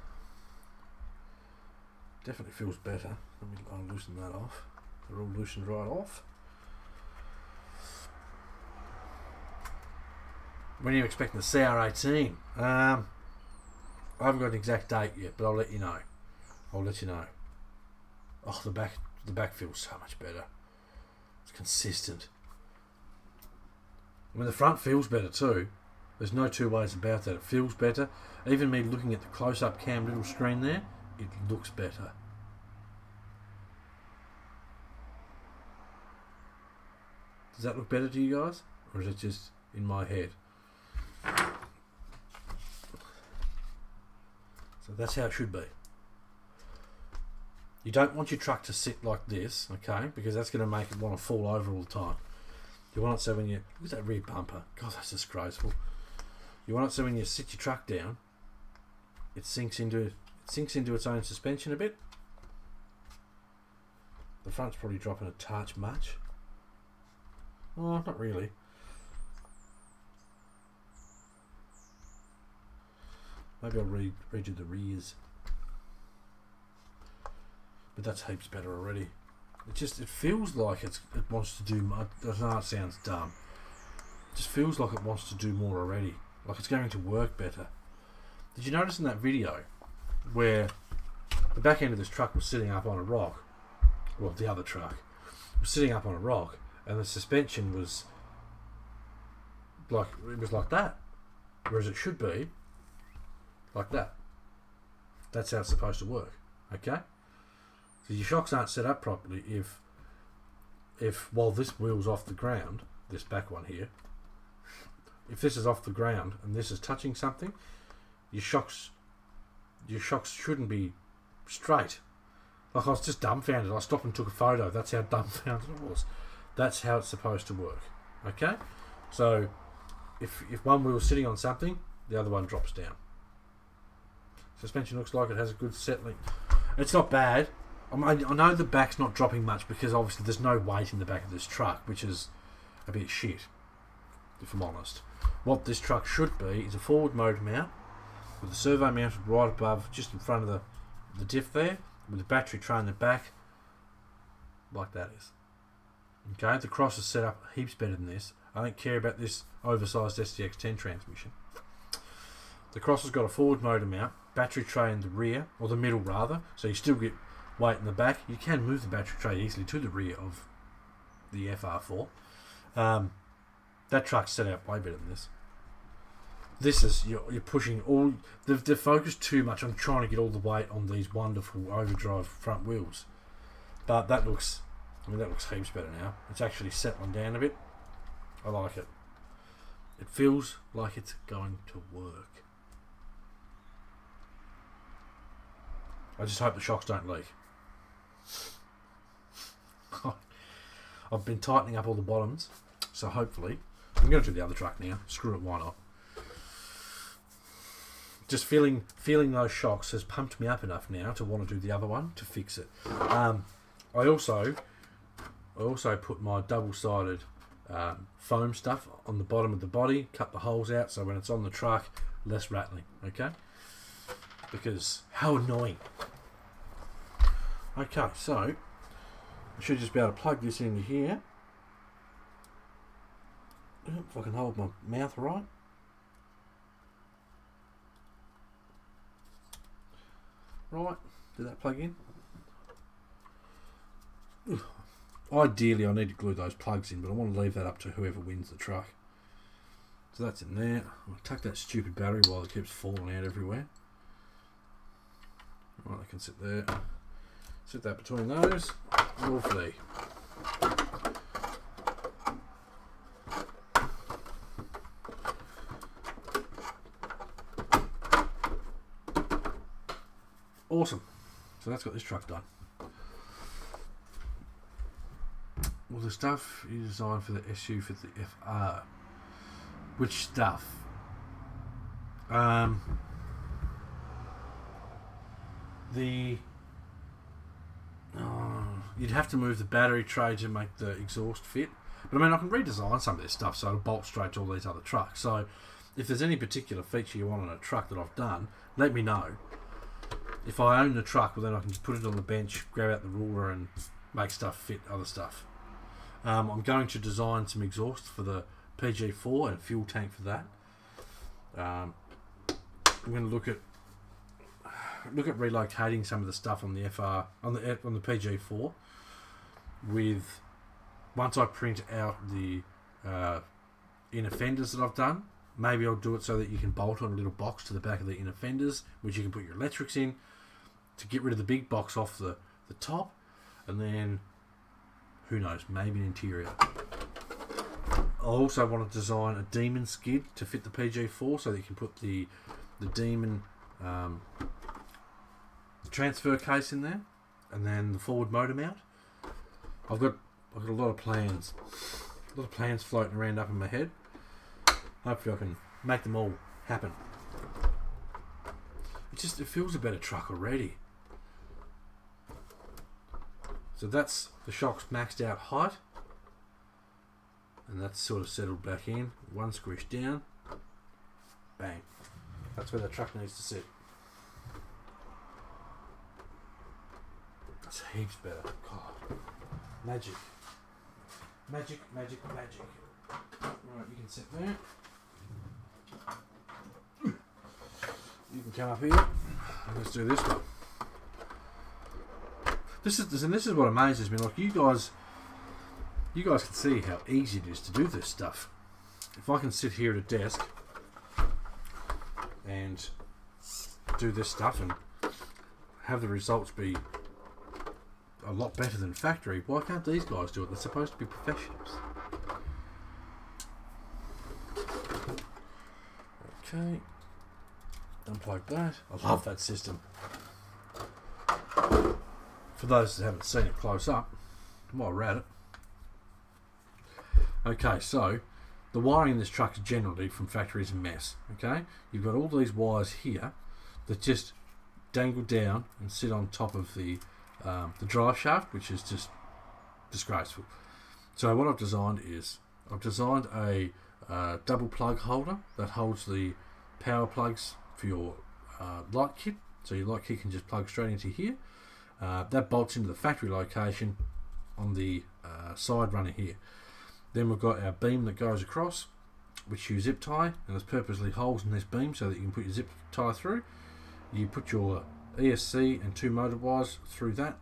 [SPEAKER 1] definitely feels better. Let me loosen that off. They're all loosened right off. When are you expecting the CR18? I haven't got an exact date yet, but I'll let you know. I'll let you know. Oh, the back feels so much better. It's consistent. I mean, the front feels better too. There's no two ways about that. It feels better. Even me looking at the close-up cam little screen there, it looks better. Does that look better to you guys? Or is it just in my head? So that's how it should be. You don't want your truck to sit like this, okay? Because that's going to make it want to fall over all the time. You want it so when you... Look at that rear bumper. God, that's disgraceful. You want it so when you sit your truck down, it sinks into its own suspension a bit. The front's probably dropping a touch much. Oh, not really. Maybe I'll redo the rears. But that's heaps better already. It feels like it wants to do... I know it sounds dumb. It just feels like it wants to do more already. Like it's going to work better. Did you notice in that video where the back end of this truck was sitting up on a rock? Well, the other truck was sitting up on a rock, and the suspension was like that, whereas it should be like that. That's how it's supposed to work. Okay. So your shocks aren't set up properly if while this wheel's off the ground, this back one here, if this is off the ground and this is touching something, your shocks shouldn't be straight. Like, I was just dumbfounded. I stopped and took a photo. That's how dumbfounded it was. That's how it's supposed to work. Okay? So if one wheel's sitting on something, the other one drops down. Suspension looks like it has a good settling. It's not bad. I know the back's not dropping much because obviously there's no weight in the back of this truck, which is a bit shit, if I'm honest. What this truck should be is a forward motor mount with the servo mounted right above, just in front of the diff there, with the battery tray in the back, like that is. Okay, the cross is set up heaps better than this. I don't care about this oversized SDX10 transmission. The cross has got a forward motor mount, battery tray in the rear, or the middle rather, so you still get weight in the back. You can move the battery tray easily to the rear of the FR4. That truck's set out way better than this. This is, you're pushing all... They've focused too much on trying to get all the weight on these wonderful overdrive front wheels. But that looks heaps better now. It's actually settling down a bit. I like it. It feels like it's going to work. I just hope the shocks don't leak. I've been tightening up all the bottoms, so hopefully... I'm going to do the other truck now. Screw it, why not? Just feeling those shocks has pumped me up enough now to want to do the other one to fix it. I also put my double-sided foam stuff on the bottom of the body, cut the holes out so when it's on the truck, less rattling, okay? Because how annoying. Okay, so I should just be able to plug this into here. If I can hold my mouth right. Right, did that plug in? Ideally, I need to glue those plugs in, but I want to leave that up to whoever wins the truck. So that's in there. I'll tuck that stupid battery while it keeps falling out everywhere. Right, I can sit there. Sit that between those. Lovely. Awesome. So that's got this truck done. Well, the stuff is designed for the SU for the FR. Which stuff? You'd have to move the battery tray to make the exhaust fit. But I mean, I can redesign some of this stuff so it'll bolt straight to all these other trucks. So if there's any particular feature you want on a truck that I've done, let me know. If I own the truck, well then I can just put it on the bench, grab out the ruler and make stuff fit other stuff. I'm going to design some exhaust for the PG4 and a fuel tank for that. I'm going to look at relocating some of the stuff on the FR on the PG4 with once I print out the inner fenders that I've done. Maybe I'll do it so that you can bolt on a little box to the back of the inner fenders, which you can put your electrics in to get rid of the big box off the top, and then who knows, maybe an interior. I also want to design a Demon skid to fit the PG4 so that you can put the Demon transfer case in there, and then the forward motor mount. I've got a lot of plans floating around up in my head. Hopefully I can make them all happen. It feels a better truck already. So that's the shock's maxed out height, and that's sort of settled back in. One squish down, bang. That's where the truck needs to sit. That's heaps better. God, magic, magic, magic, magic. Right, you can sit there. You can come up here. Let's do this one. This is what amazes me. Like you guys can see how easy it is to do this stuff. If I can sit here at a desk and do this stuff and have the results be a lot better than factory, why can't these guys do it? They're supposed to be professionals. Okay, unplug that. I love that system. For those that haven't seen it close up, while we're at it. Okay, so the wiring in this truck is generally from factory is a mess. Okay, you've got all these wires here that just dangle down and sit on top of the drive shaft, which is just disgraceful. So what I've designed is a double plug holder that holds the power plugs for your light kit. So your light kit can just plug straight into here. That bolts into the factory location on the side runner here. Then we've got our beam that goes across, which you zip tie, and there's purposely holes in this beam so that you can put your zip tie through. You put your ESC and 2 motor wires through that,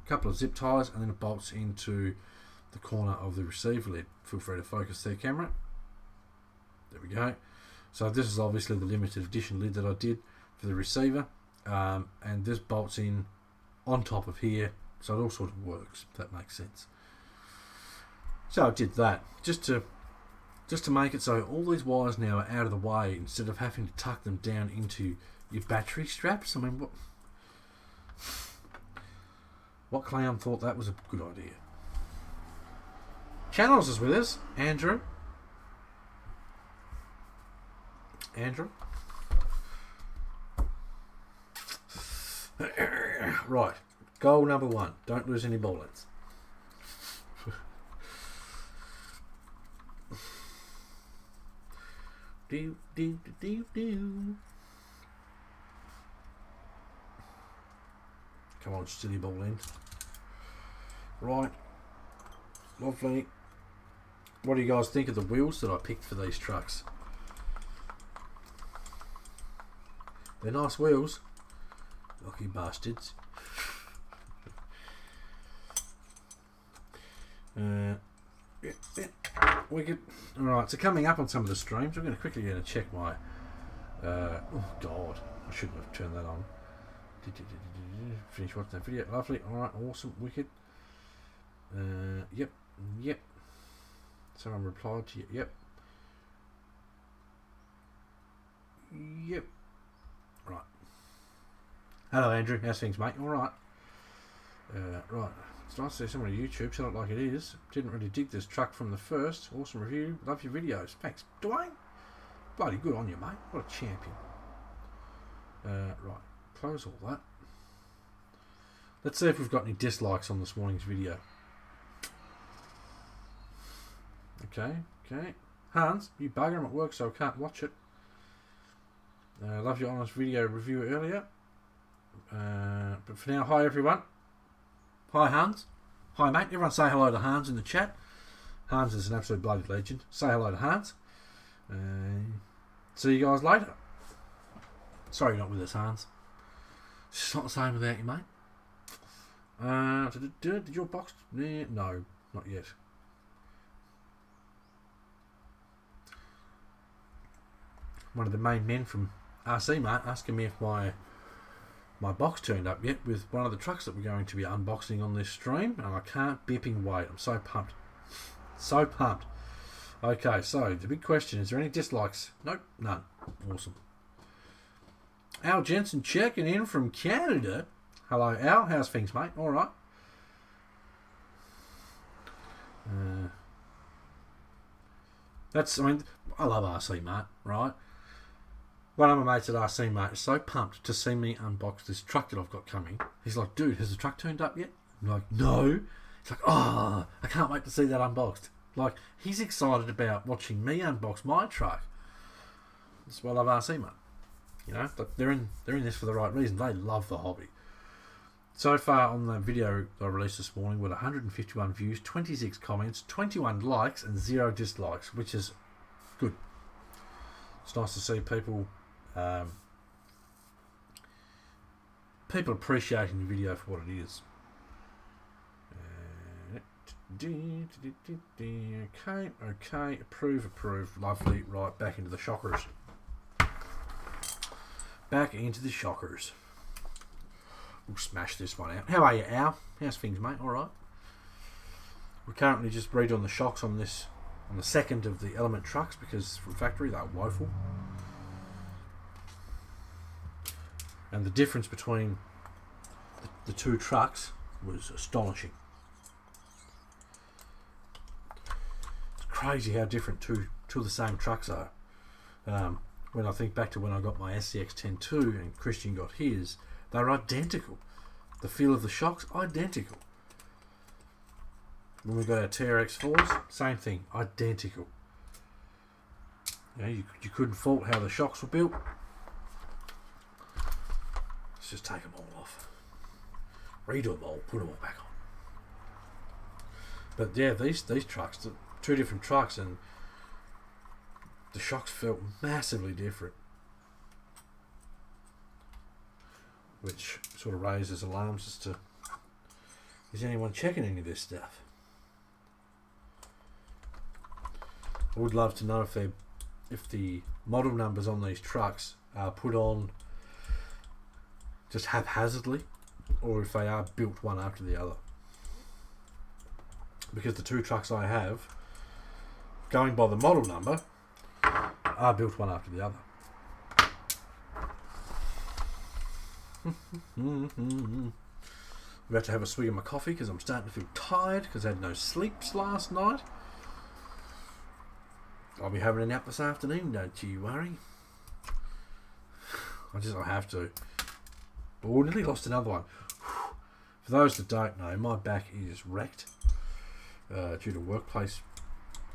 [SPEAKER 1] a couple of zip ties, and then it bolts into the corner of the receiver lid. Feel free to focus their camera. There we go. So this is obviously the limited edition lid that I did for the receiver, and this bolts in on top of here, so it all sort of works, if that makes sense. So I did that just to make it so all these wires now are out of the way instead of having to tuck them down into your battery straps. I mean, what clown thought that was a good idea? Channels is with us, Andrew. Right, goal number 1, don't lose any bullets. do, do, do, do, do. Come on, silly ball in. Right. Lovely. What do you guys think of the wheels that I picked for these trucks? They're nice wheels. Lucky bastards. Wicked. Alright, so coming up on some of the streams, I'm going to quickly check my... oh God, I shouldn't have turned that on. Finish watching that video. Lovely. Alright, awesome. Wicked. Yep. Someone replied to you. Yep. Right. Hello, Andrew. How's things, mate? Alright. Right. It's nice to see someone on YouTube sell it like it is. Didn't really dig this truck from the first. Awesome review. Love your videos. Thanks, Dwayne. Bloody good on you, mate. What a champion. Right. Close all that. Let's see if we've got any dislikes on this morning's video. Okay. Hans, you bugger, I'm at work so I can't watch it. Love your honest video review earlier. But for now, hi everyone. Hi Hans. Hi mate. Everyone say hello to Hans in the chat. Hans is an absolute bloody legend. Say hello to Hans. See you guys later. Sorry you're not with us, Hans. It's not the same without you, mate. Did your box... No, not yet. One of the main men from RC, mate, asking me if my box turned up yet with one of the trucks that we're going to be unboxing on this stream, and I can't beeping wait. I'm so pumped. So pumped. Okay, so the big question, is there any dislikes? Nope, none. Awesome. Al Jensen checking in from Canada. Hello, Al. How's things, mate? All right. I love RC, mate, right? One of my mates at RC, mate, is so pumped to see me unbox this truck that I've got coming. He's like, dude, has the truck turned up yet? I'm like, no. He's like, oh, I can't wait to see that unboxed. Like, he's excited about watching me unbox my truck. That's why I love RC, mate. You know, but they're in this for the right reason. They love the hobby. So far on the video I released this morning, with 151 views, 26 comments, 21 likes, and 0 dislikes, which is good. It's nice to see people appreciating the video for what it is. Okay, approve, lovely. Right, back into the shockers. We'll smash this one out. How are you, Al? How's things, mate? All right. We're currently just redoing the shocks on the second of the Element trucks because from factory they're woeful. And the difference between the two trucks was astonishing. It's crazy how different two of the same trucks are. When I think back to when I got my SCX 10.2 and Christian got his, they're identical. The feel of the shocks, identical. When we got our TRX4s, same thing, identical. You know, you couldn't fault how the shocks were built. Let's just take them all off. Redo them all, put them all back on. But yeah, these trucks, two different trucks, and the shocks felt massively different. Which sort of raises alarms as to, is anyone checking any of this stuff? I would love to know if the model numbers on these trucks are put on just haphazardly, or if they are built one after the other. Because the two trucks I have, going by the model number, are built one after the other. I'm about to have a swig of my coffee because I'm starting to feel tired because I had no sleeps last night. I'll be having a nap this afternoon, don't you worry. I have to. Oh, nearly lost another one. For those that don't know, my back is wrecked due to workplace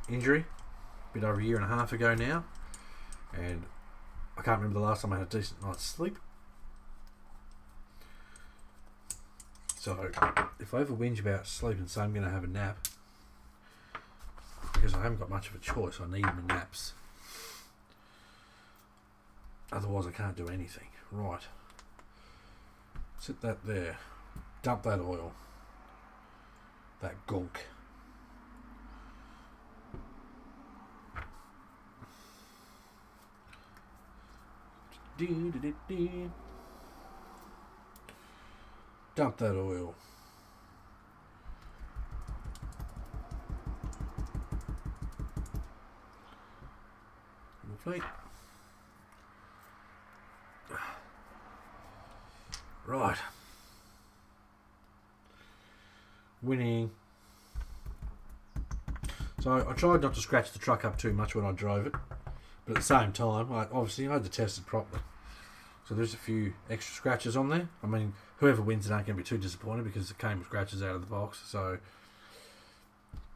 [SPEAKER 1] injury. A bit over a year and a half ago now. And I can't remember the last time I had a decent night's sleep. So if I ever whinge about sleep and say I'm going to have a nap, because I haven't got much of a choice, I need my naps. Otherwise I can't do anything. Right. Sit that there. Dump that oil. That gunk. Dump that oil. Complete. Right. Winning. So I tried not to scratch the truck up too much when I drove it, but at the same time, I had to test it properly. So there's a few extra scratches on there. I mean, whoever wins it ain't going to be too disappointed because it came with scratches out of the box. So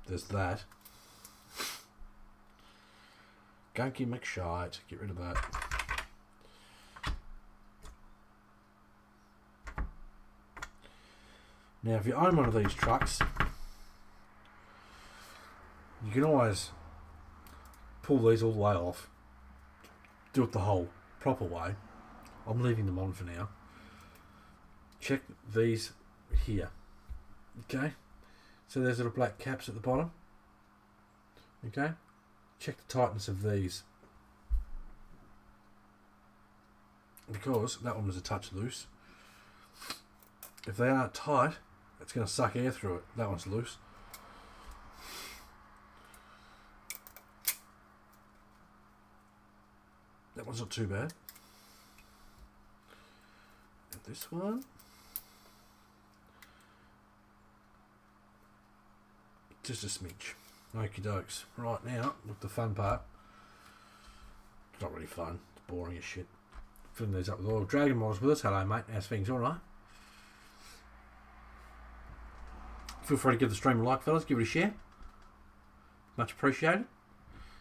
[SPEAKER 1] there's that. Gunky McShite. Get rid of that. Now, if you own one of these trucks, you can always pull these all the way off, do it the whole proper way. I'm leaving them on for now. Check these here. Okay? So there's little black caps at the bottom. Okay? Check the tightness of these. Because that one was a touch loose. If they aren't tight, it's going to suck air through it. That one's loose. That one's not too bad. And this one. Just a smidge. Okie dokes. Right now, look, the fun part. It's not really fun. It's boring as shit. Filling these up with oil. Dragon Models with us. Hello, mate. How's things? Alright. Feel free to give the stream a like, fellas. Give it a share. Much appreciated.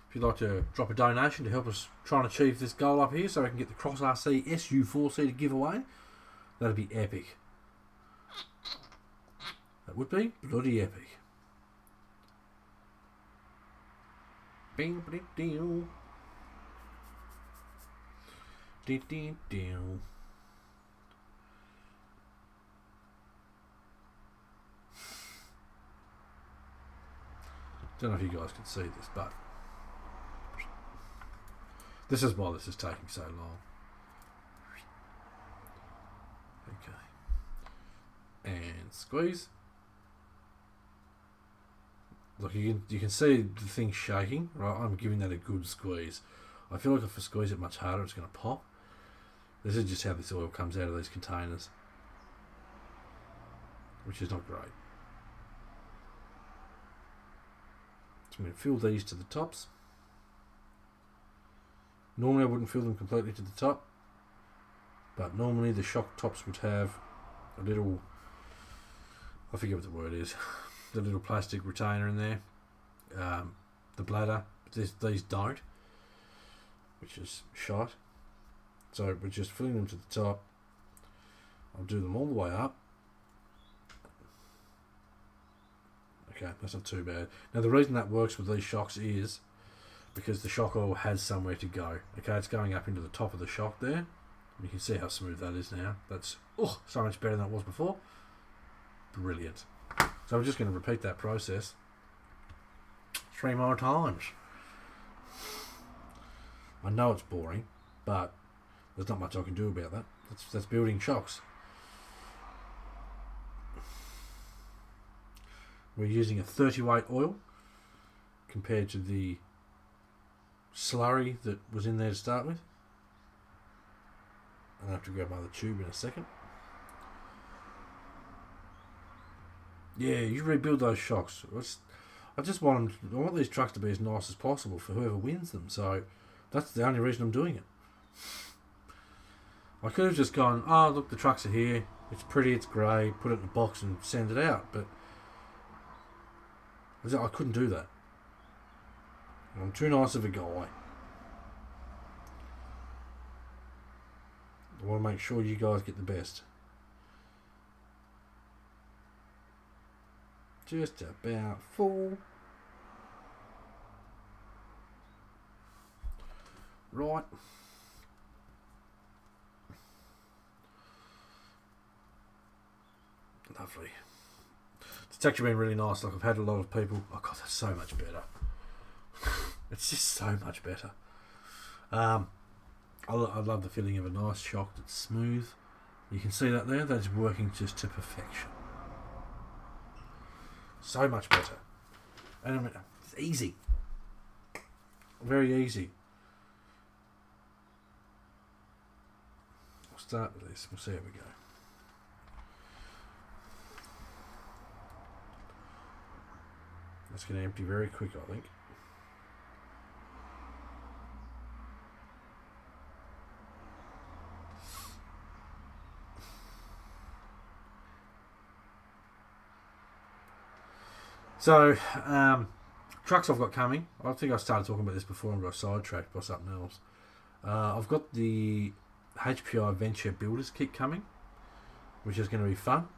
[SPEAKER 1] If you'd like to drop a donation to help us try and achieve this goal up here so we can get the Cross RC SU4C to give away, that'd be epic. That would be bloody epic. Bing, bing, deal. Deal. Don't know if you guys can see this, but this is why this is taking so long. Okay. And squeeze. Look, you can see the thing shaking, right? I'm giving that a good squeeze. I feel like if I squeeze it much harder, it's going to pop. This is just how this oil comes out of these containers, which is not great. So I'm going to fill these to the tops. Normally I wouldn't fill them completely to the top, but normally the shock tops would have a little, I forget what the word is, the little plastic retainer in there, the bladder. These don't, which is shite. So we're just filling them to the top. I'll do them all the way up. Okay, that's not too bad. Now the reason that works with these shocks is because the shock oil has somewhere to go. Okay, it's going up into the top of the shock there. You can see how smooth that is now. That's so much better than it was before. Brilliant. So I'm just going to repeat that process 3 more times. I know it's boring, but there's not much I can do about that. That's building shocks. We're using a 30 weight oil compared to the slurry that was in there to start with. I'll have to grab my other tube in a second. Yeah, you rebuild those shocks. I want these trucks to be as nice as possible for whoever wins them. So that's the only reason I'm doing it. I could have just gone, oh look, the trucks are here. It's pretty, it's grey. Put it in a box and send it out. But I couldn't do that. I'm too nice of a guy. I want to make sure you guys get the best. Just about full. Right. Lovely. It's actually been really nice. Like, I've had a lot of people. Oh god, that's so much better. It's just so much better. I love the feeling of a nice shock that's smooth. You can see that there. That's working just to perfection. So much better. And I mean, it's easy. Very easy. We'll start with this. We'll see how we go. That's going to empty very quick, I think. So, trucks I've got coming. I think I started talking about this before and got sidetracked by something else. I've got the HPI Venture Builders kit coming, which is going to be fun.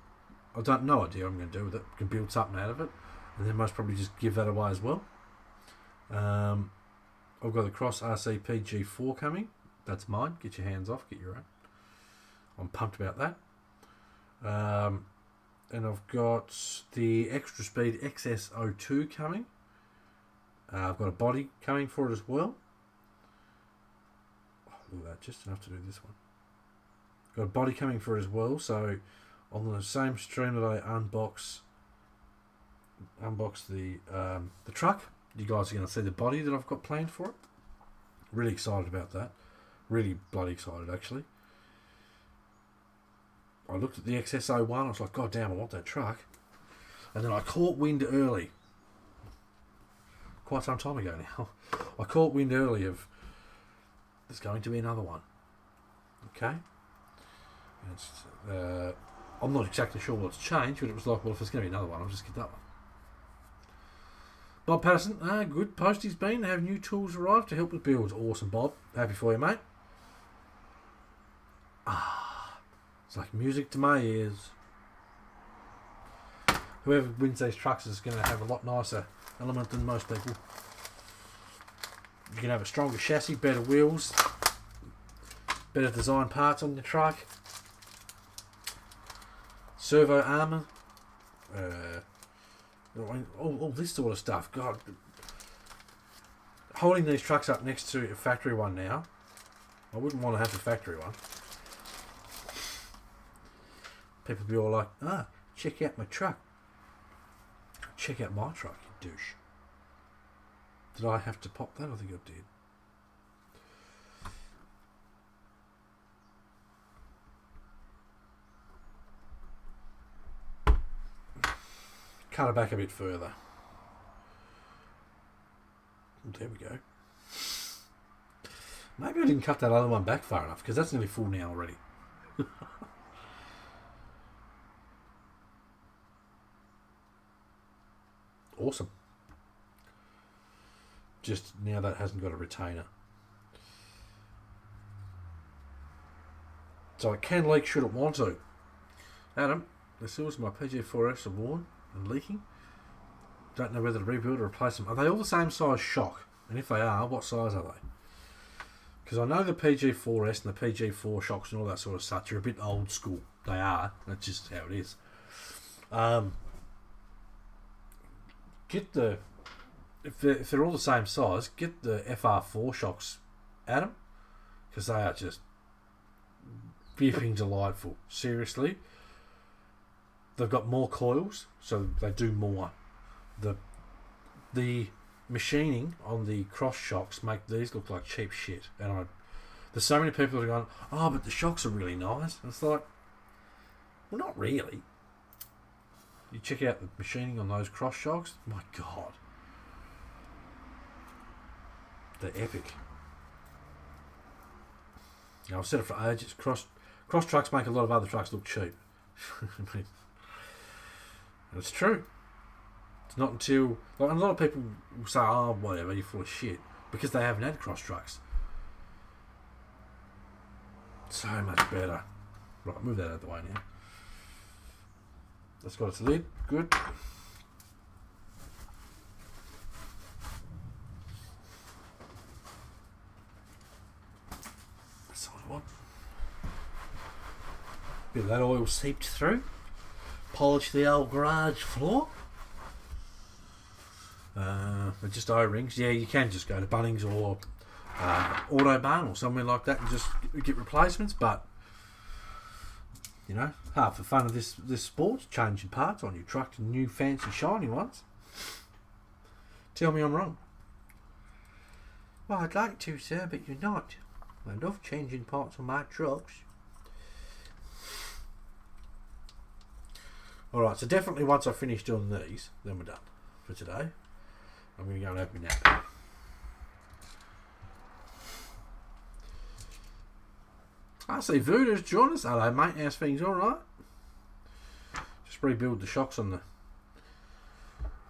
[SPEAKER 1] I don't no idea what I'm going to do with it. I can build something out of it, and then most probably just give that away as well. I've got the Cross RCP G4 coming. That's mine. Get your hands off. Get your own. I'm pumped about that. And I've got the Extra Speed XS02 coming. I've got a body coming for it as well. Oh, look at that, just enough to do this one. Got a body coming for it as well, so on the same stream that I unbox the truck, you guys are going to see the body that I've got planned for it. Really excited about that. Really bloody excited, actually. I looked at the XS01, I was like, God damn, I want that truck. And then I caught wind early. Quite some time ago now. I caught wind early of there's going to be another one. Okay? I'm not exactly sure what's changed, but it was like, well, if there's going to be another one, I'll just get that one. Bob Patterson, good post he's been. Have new tools arrived to help with builds. Awesome, Bob. Happy for you, mate. It's like music to my ears. Whoever wins these trucks is going to have a lot nicer element than most people. You can have a stronger chassis, better wheels, better design parts on your truck, servo armour, all this sort of stuff. God, holding these trucks up next to a factory one now, I wouldn't want to have the factory one. People be all like, check out my truck. Check out my truck, you douche. Did I have to pop that? I think I did. Cut it back a bit further. There we go. Maybe I didn't cut that other one back far enough, because that's nearly full now already. Awesome. Just now that hasn't got a retainer. So it can leak should it want to. Adam, the seals of my PG4S are worn and leaking. Don't know whether to rebuild or replace them. Are they all the same size shock? And if they are, what size are they? Because I know the PG4S and the PG4 shocks and all that sort of such are a bit old school. They are. That's just how it is. Get the if they're all the same size, get the FR4 shocks, Adam, because they are just bipping delightful. Seriously, they've got more coils, so they do more. The machining on the cross shocks make these look like cheap shit, and there's so many people that are going, oh, but the shocks are really nice. And it's like, well, not really. You check out the machining on those cross shocks. My God, they're epic. You know, I've said it for ages. Cross trucks make a lot of other trucks look cheap. I mean, it's true. It's not until like, a lot of people will say, "Oh, whatever, you're full of shit," because they haven't had cross trucks. So much better. Right, move that out of the way now. That's got its lid. Good. That's what I want. Bit of that oil seeped through. Polish the old garage floor. But just O-rings. Yeah, you can just go to Bunnings or Autobahn or somewhere like that and just get replacements. But you know, half the fun of this sport, changing parts on your truck to new fancy shiny ones. Tell me I'm wrong. Well, I'd like to, sir, but you're not. I love changing parts on my trucks. Alright, so definitely once I finish doing these, then we're done for today. I'm going to go and open my nap. I see Voodoo's joined us. Hello, mate. How's things? Alright? Just rebuild the shocks on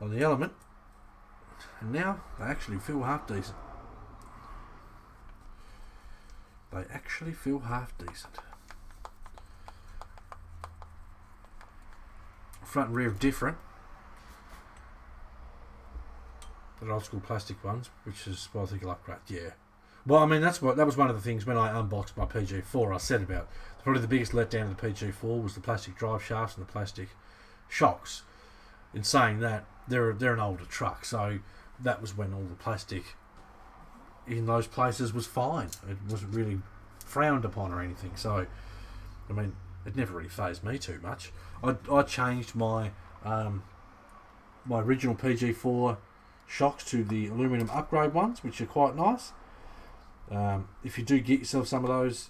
[SPEAKER 1] the Element. And now they actually feel half decent. They actually feel half decent. Front and rear are different. The old school plastic ones, which is what I think I'll upgrade. Yeah. Well, I mean that was one of the things when I unboxed my PG4 I said about probably the biggest letdown of the PG4 was the plastic drive shafts and the plastic shocks. In saying that, they're an older truck, so that was when all the plastic in those places was fine. It wasn't really frowned upon or anything. So, I mean, it never really fazed me too much. I changed my my original PG4 shocks to the aluminum upgrade ones, which are quite nice. If you do get yourself some of those,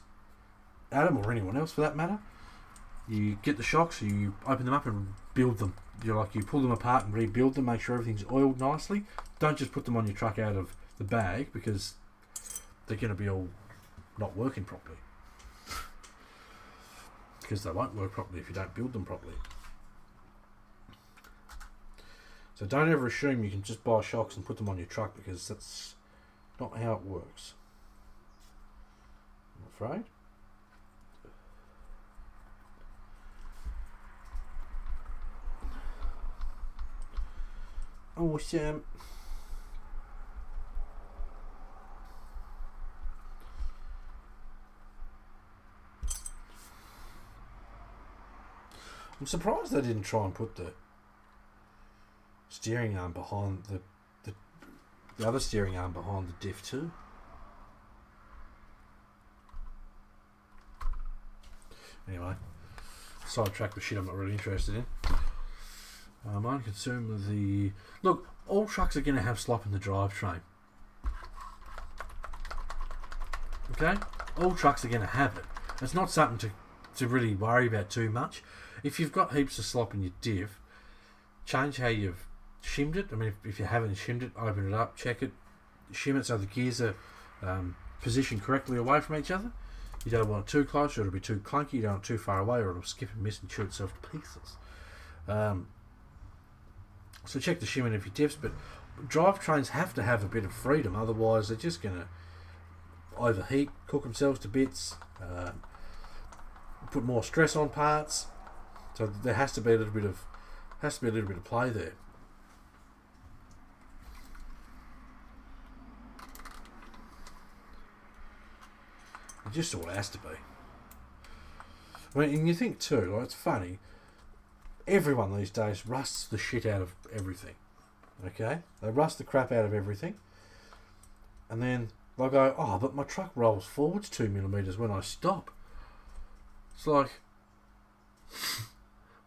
[SPEAKER 1] Adam, or anyone else for that matter, you get the shocks, you open them up and build them. You pull them apart and rebuild them, make sure everything's oiled nicely. Don't just put them on your truck out of the bag because they're going to be all not working properly. Because they won't work properly if you don't build them properly. So don't ever assume you can just buy shocks and put them on your truck because that's not how it works. I'm afraid. Awesome. I'm surprised they didn't try and put the steering arm behind the other steering arm behind the diff too. Anyway, sidetrack the shit I'm not really interested in. I'm concerned with the... Look, all trucks are going to have slop in the drivetrain. Okay? All trucks are going to have it. It's not something to really worry about too much. If you've got heaps of slop in your diff, change how you've shimmed it. I mean, if you haven't shimmed it, open it up, check it, shim it so the gears are positioned correctly away from each other. You don't want it too close or it'll be too clunky. You don't want it too far away or it'll skip and miss and chew itself to pieces. So check the shimming of your diffs, but drivetrains have to have a bit of freedom, otherwise they're just going to overheat, cook themselves to bits, put more stress on parts. So there has to be a little bit of play there. It just sort of has to be. I mean, and you think too, like, it's funny. Everyone these days rusts the shit out of everything. Okay? They rust the crap out of everything. And then they'll go, oh, but my truck rolls forwards 2mm when I stop. It's like,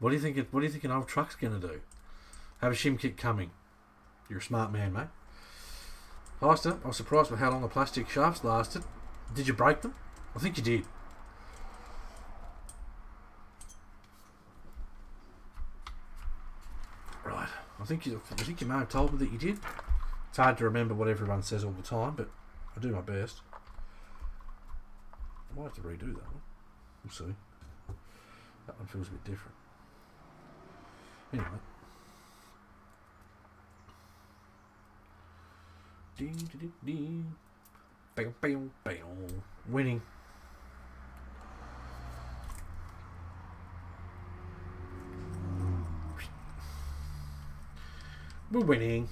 [SPEAKER 1] what do you think an old truck's going to do? Have a shim kit coming. You're a smart man, mate. I was surprised with how long the plastic shafts lasted. Did you break them? I think you did. Right. I think you may have told me that you did. It's hard to remember what everyone says all the time, but I do my best. I might have to redo that one. We'll see. That one feels a bit different. Anyway. Winning. We're winning.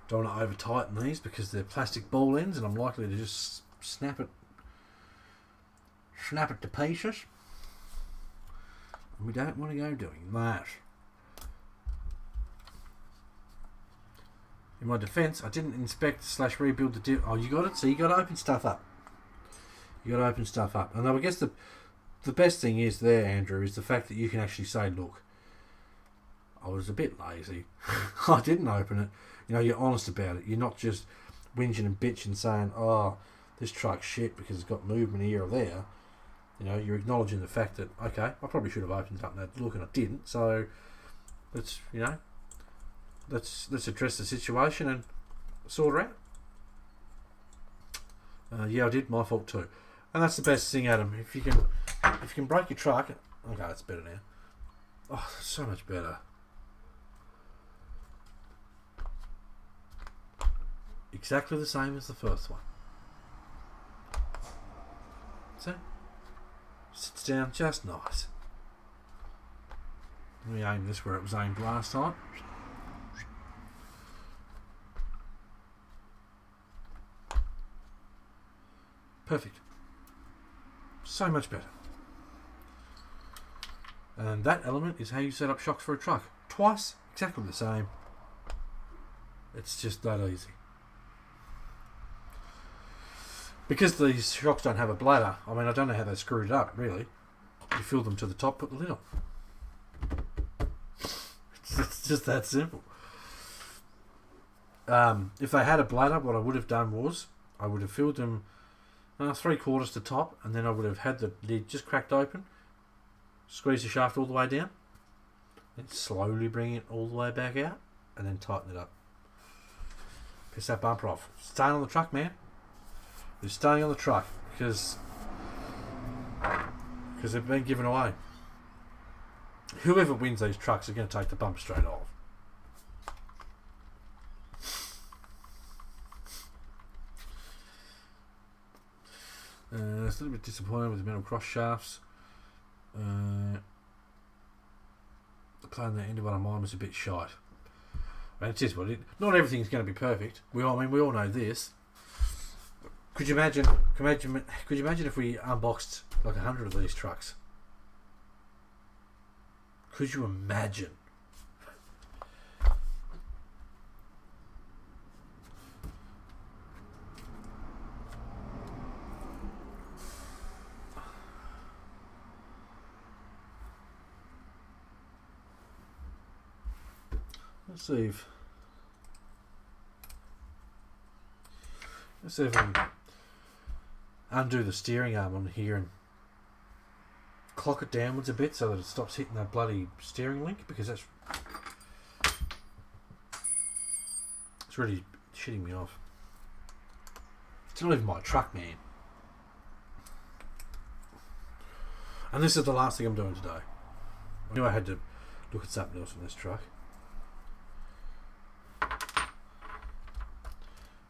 [SPEAKER 1] Don't want to over tighten these because they're plastic ball ends and I'm likely to just snap it to pieces. And we don't want to go doing that. In my defence, I didn't inspect / rebuild the oh, you got it? So you got to open stuff up. You got to open stuff up. And I guess the best thing is there, Andrew, is the fact that you can actually say, look, I was a bit lazy. I didn't open it. You know, you're honest about it. You're not just whinging and bitching saying, oh, this truck's shit because it's got movement here or there. You know, you're acknowledging the fact that, okay, I probably should have opened it up and had a look and I didn't. So let's address the situation and sort her out. Yeah, I did. My fault too. And that's the best thing, Adam. If you can break your truck. Okay, that's better now. Oh, that's so much better. Exactly the same as the first one. So, sits down just nice. Let me aim this where it was aimed last time. Perfect. So much better. And that element is how you set up shocks for a truck. Twice, exactly the same. It's just that easy. Because these shocks don't have a bladder, I mean, I don't know how they screwed it up, really. You fill them to the top, put the lid on. It's just that simple. If they had a bladder, what I would have done was, I would have filled them 3/4 to top, and then I would have had the lid just cracked open, squeeze the shaft all the way down, then slowly bring it all the way back out, and then tighten it up. Piss that bumper off. Staying on the truck, man. They're staying on the truck because they've been given away. Whoever wins these trucks are going to take the bumper straight off. It's a little bit disappointing with the metal cross shafts. The plan at the end of one of mine was a bit shite. I mean, it is what it. Not everything's going to be perfect. We all know this. Could you imagine if we unboxed like 100 of these trucks? Could you imagine? Let's see if I can undo the steering arm on here and clock it downwards a bit so that it stops hitting that bloody steering link, because it's really shitting me off. It's not even my truck, man. And this is the last thing I'm doing today. I knew I had to look at something else on this truck.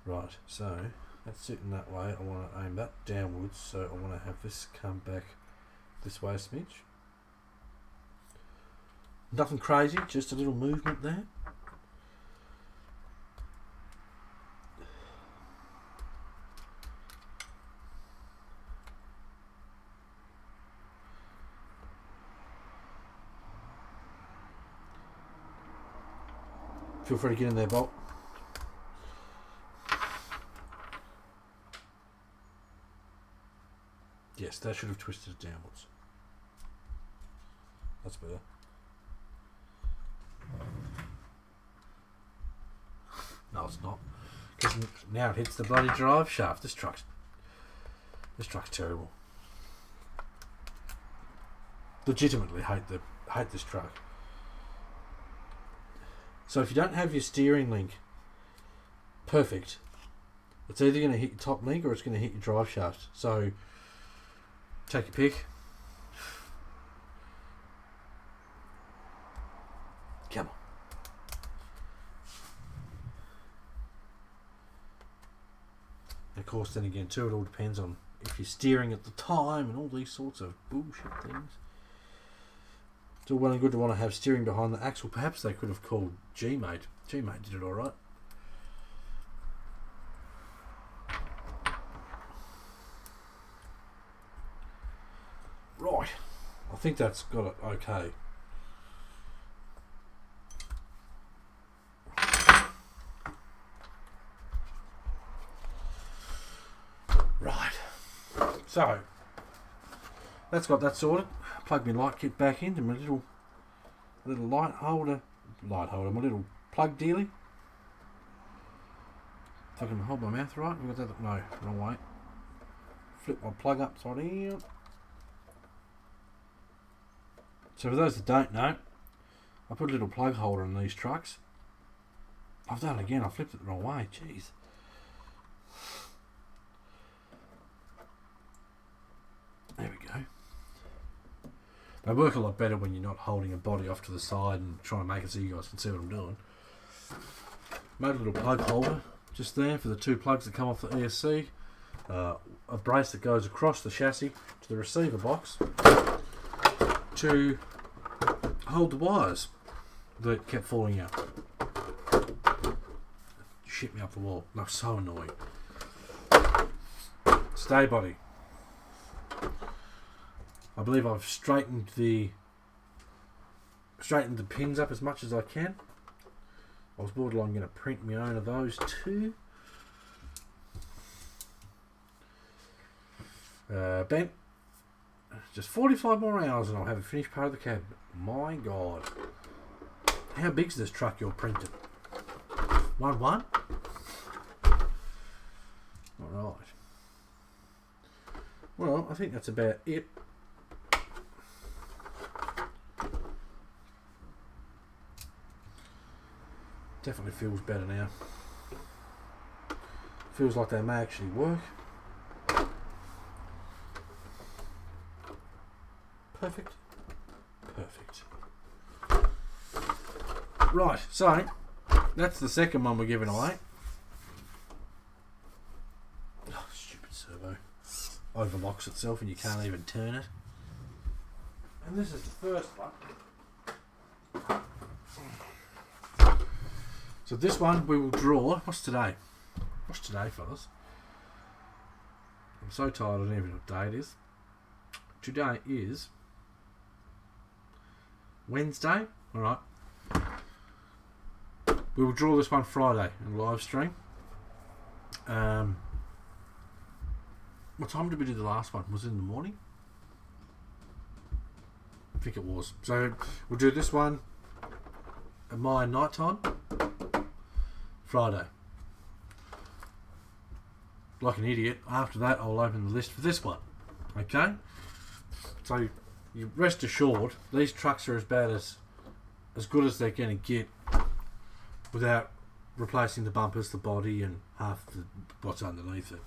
[SPEAKER 1] Right, so that's sitting that way. I want to aim that downwards, so I want to have this come back this way a smidge. Nothing crazy, just a little movement there. Feel free to get in there, Bolt. Yes, that should have twisted it downwards. That's better. No, it's not. Because now it hits the bloody drive shaft. This truck's terrible. Legitimately hate this truck. So if you don't have your steering link perfect, it's either going to hit your top link or it's going to hit your drive shaft. So take your pick. Come on. And of course, then again, too, it all depends on if you're steering at the time and all these sorts of bullshit things. It's all well and good to want to have steering behind the axle. Perhaps they could have called G-Mate. G-Mate did it alright. Right. I think that's got it okay. Right. So, that's got that sorted. Plug my light kit back into my little light holder, my little plug dealie. If I can hold my mouth right. We got that. No, wrong way. Flip my plug upside down. So for those that don't know, I put a little plug holder in these trucks. I've done it again. I flipped it the wrong way. Jeez. There we go. They work a lot better when you're not holding a body off to the side and trying to make it so you guys can see what I'm doing. Made a little plug holder just there for the two plugs that come off the ESC. A brace that goes across the chassis to the receiver box to hold the wires that kept falling out. Shit me up the wall. That was so annoying. Stay body. I believe I've straightened the pins up as much as I can. I was borderline going to print my own of those too. Bent. Just 45 more hours and I'll have a finished part of the cab. My God. How big's this truck you're printing? 1-1? Alright. Well, I think that's about it. Definitely feels better now. Feels like they may actually work. Perfect. Perfect. Right, so that's the second one we're giving away. Oh, stupid servo. Overlocks itself and you can't even turn it. And this is the first one. So this one we will draw. What's today? What's today, fellas? I'm so tired I don't even know what day it is. Today is Wednesday. Alright. We will draw this one Friday in live stream. What time did we do the last one? Was it in the morning? I think it was. So we'll do this one at my night time. Friday. Like an idiot. After that, I'll open the list for this one. Okay? So, you rest assured, these trucks are as bad as good as they're going to get without replacing the bumpers, the body, and half what's underneath it.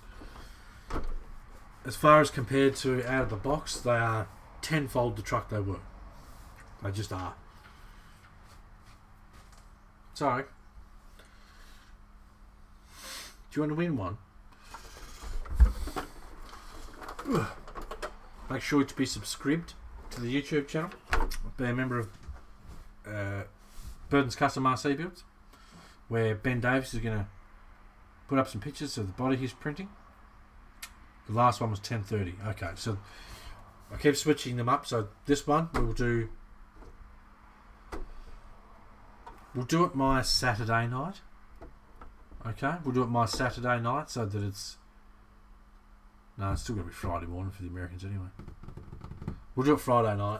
[SPEAKER 1] As far as compared to out of the box, they are tenfold the truck they were. They just are. So, do you want to win one? Make sure to be subscribed to the YouTube channel. Be a member of Burton's Custom RC Builds, where Ben Davis is going to put up some pictures of the body he's printing. The last one was 10:30. Okay, so I keep switching them up. So this one we'll do it my Saturday night. Okay, we'll do it my Saturday night so that it's... No, it's still going to be Friday morning for the Americans anyway. We'll do it Friday night.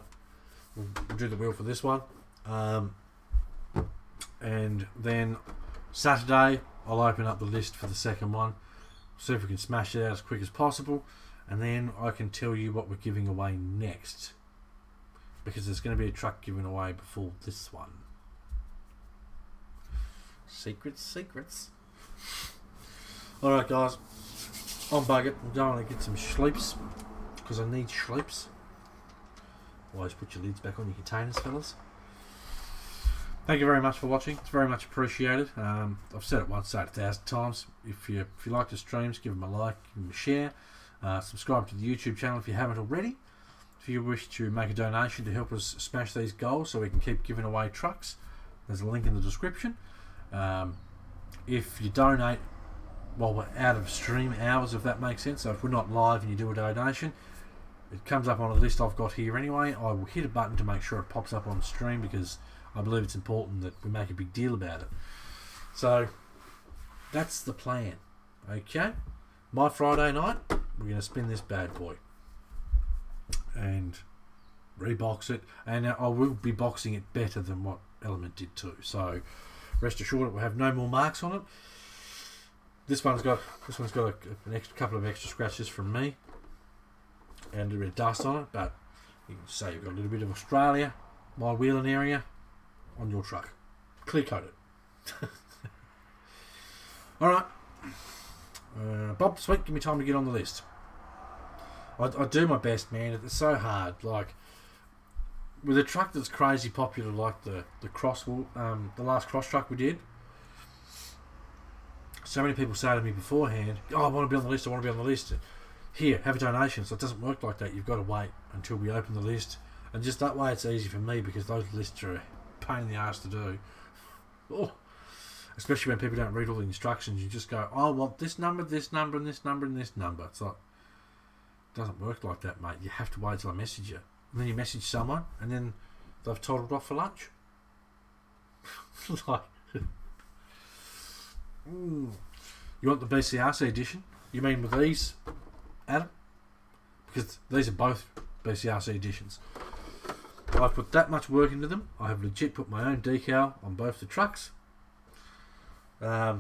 [SPEAKER 1] We'll do the wheel for this one. And then Saturday, I'll open up the list for the second one. See if we can smash it out as quick as possible. And then I can tell you what we're giving away next. Because there's going to be a truck given away before this one. Secrets. Alright guys, I'm buggered. I'm going to get some sleeps because I need sleeps. Always put your lids back on your containers, fellas. Thank you very much for watching. It's very much appreciated. I've said it once, said it 1,000 times. If you like the streams, give them a like, give them a share. Subscribe to the YouTube channel if you haven't already. If you wish to make a donation to help us smash these goals so we can keep giving away trucks, there's a link in the description. If you donate while we're out of stream hours, if that makes sense, so if we're not live and you do a donation, it comes up on a list I've got here anyway. I will hit a button to make sure it pops up on the stream because I believe it's important that we make a big deal about it. So that's the plan. Okay, my Friday night, we're going to spin this bad boy and rebox it, and I will be boxing it better than what Element did too. So rest assured it will have no more marks on it. This one's got an extra couple of extra scratches from me and a little bit of dust on it, but you can say you've got a little bit of Australia, my wheeling area, on your truck. Clear coat it. Alright. Bob, sweet, give me time to get on the list. I do my best, man. It's so hard. Like, with a truck that's crazy popular, like the last cross truck we did, so many people say to me beforehand, oh, I want to be on the list, I want to be on the list. Here, have a donation. So it doesn't work like that. You've got to wait until we open the list. And just that way it's easy for me because those lists are a pain in the ass to do. Oh, especially when people don't read all the instructions. You just go, oh, I want this number, and this number, and this number. It's like, it doesn't work like that, mate. You have to wait till I message you. And then you message someone, and then they've toddled off for lunch. Like, you want the BCRC edition? You mean with these, Adam? Because these are both BCRC editions. I've put that much work into them. I have legit put my own decal on both the trucks. I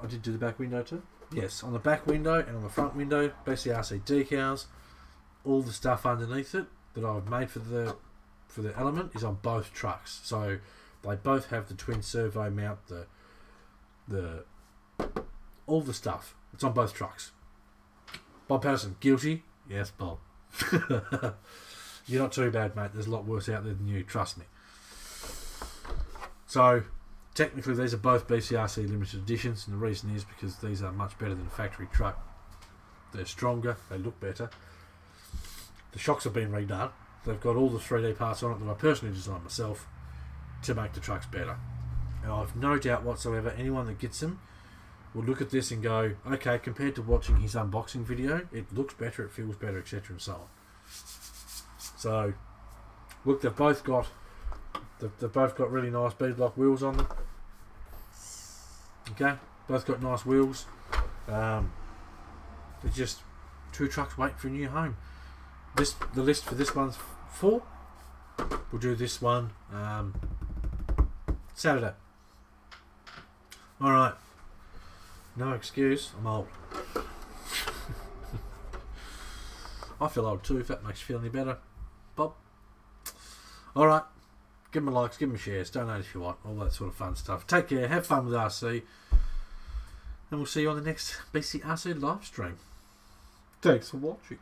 [SPEAKER 1] did do the back window too. Yes, on the back window and on the front window, BCRC decals. All the stuff underneath it that I've made for the Element is on both trucks. So they both have the twin servo mount, the all the stuff. It's on both trucks. Bob Patterson, guilty? Yes, Bob. You're not too bad, mate. There's a lot worse out there than you, trust me. So technically these are both BCRC limited editions, and the reason is because these are much better than a factory truck. They're stronger, they look better. The shocks have been redone. They've got all the 3D parts on it that I personally designed myself to make the trucks better. And I've no doubt whatsoever anyone that gets them will look at this and go, okay, compared to watching his unboxing video, it looks better, it feels better, etc. and so on. So, look, they've both got really nice beadlock wheels on them. Okay, both got nice wheels. They're just two trucks waiting for a new home. The list for this one's 4. We'll do this one Saturday. Alright. No excuse, I'm old. I feel old too, if that makes you feel any better. Bob. Alright. Give them a likes, give them a shares, donate if you want, all that sort of fun stuff. Take care, have fun with RC, and we'll see you on the next BCRC live stream. Thanks for watching.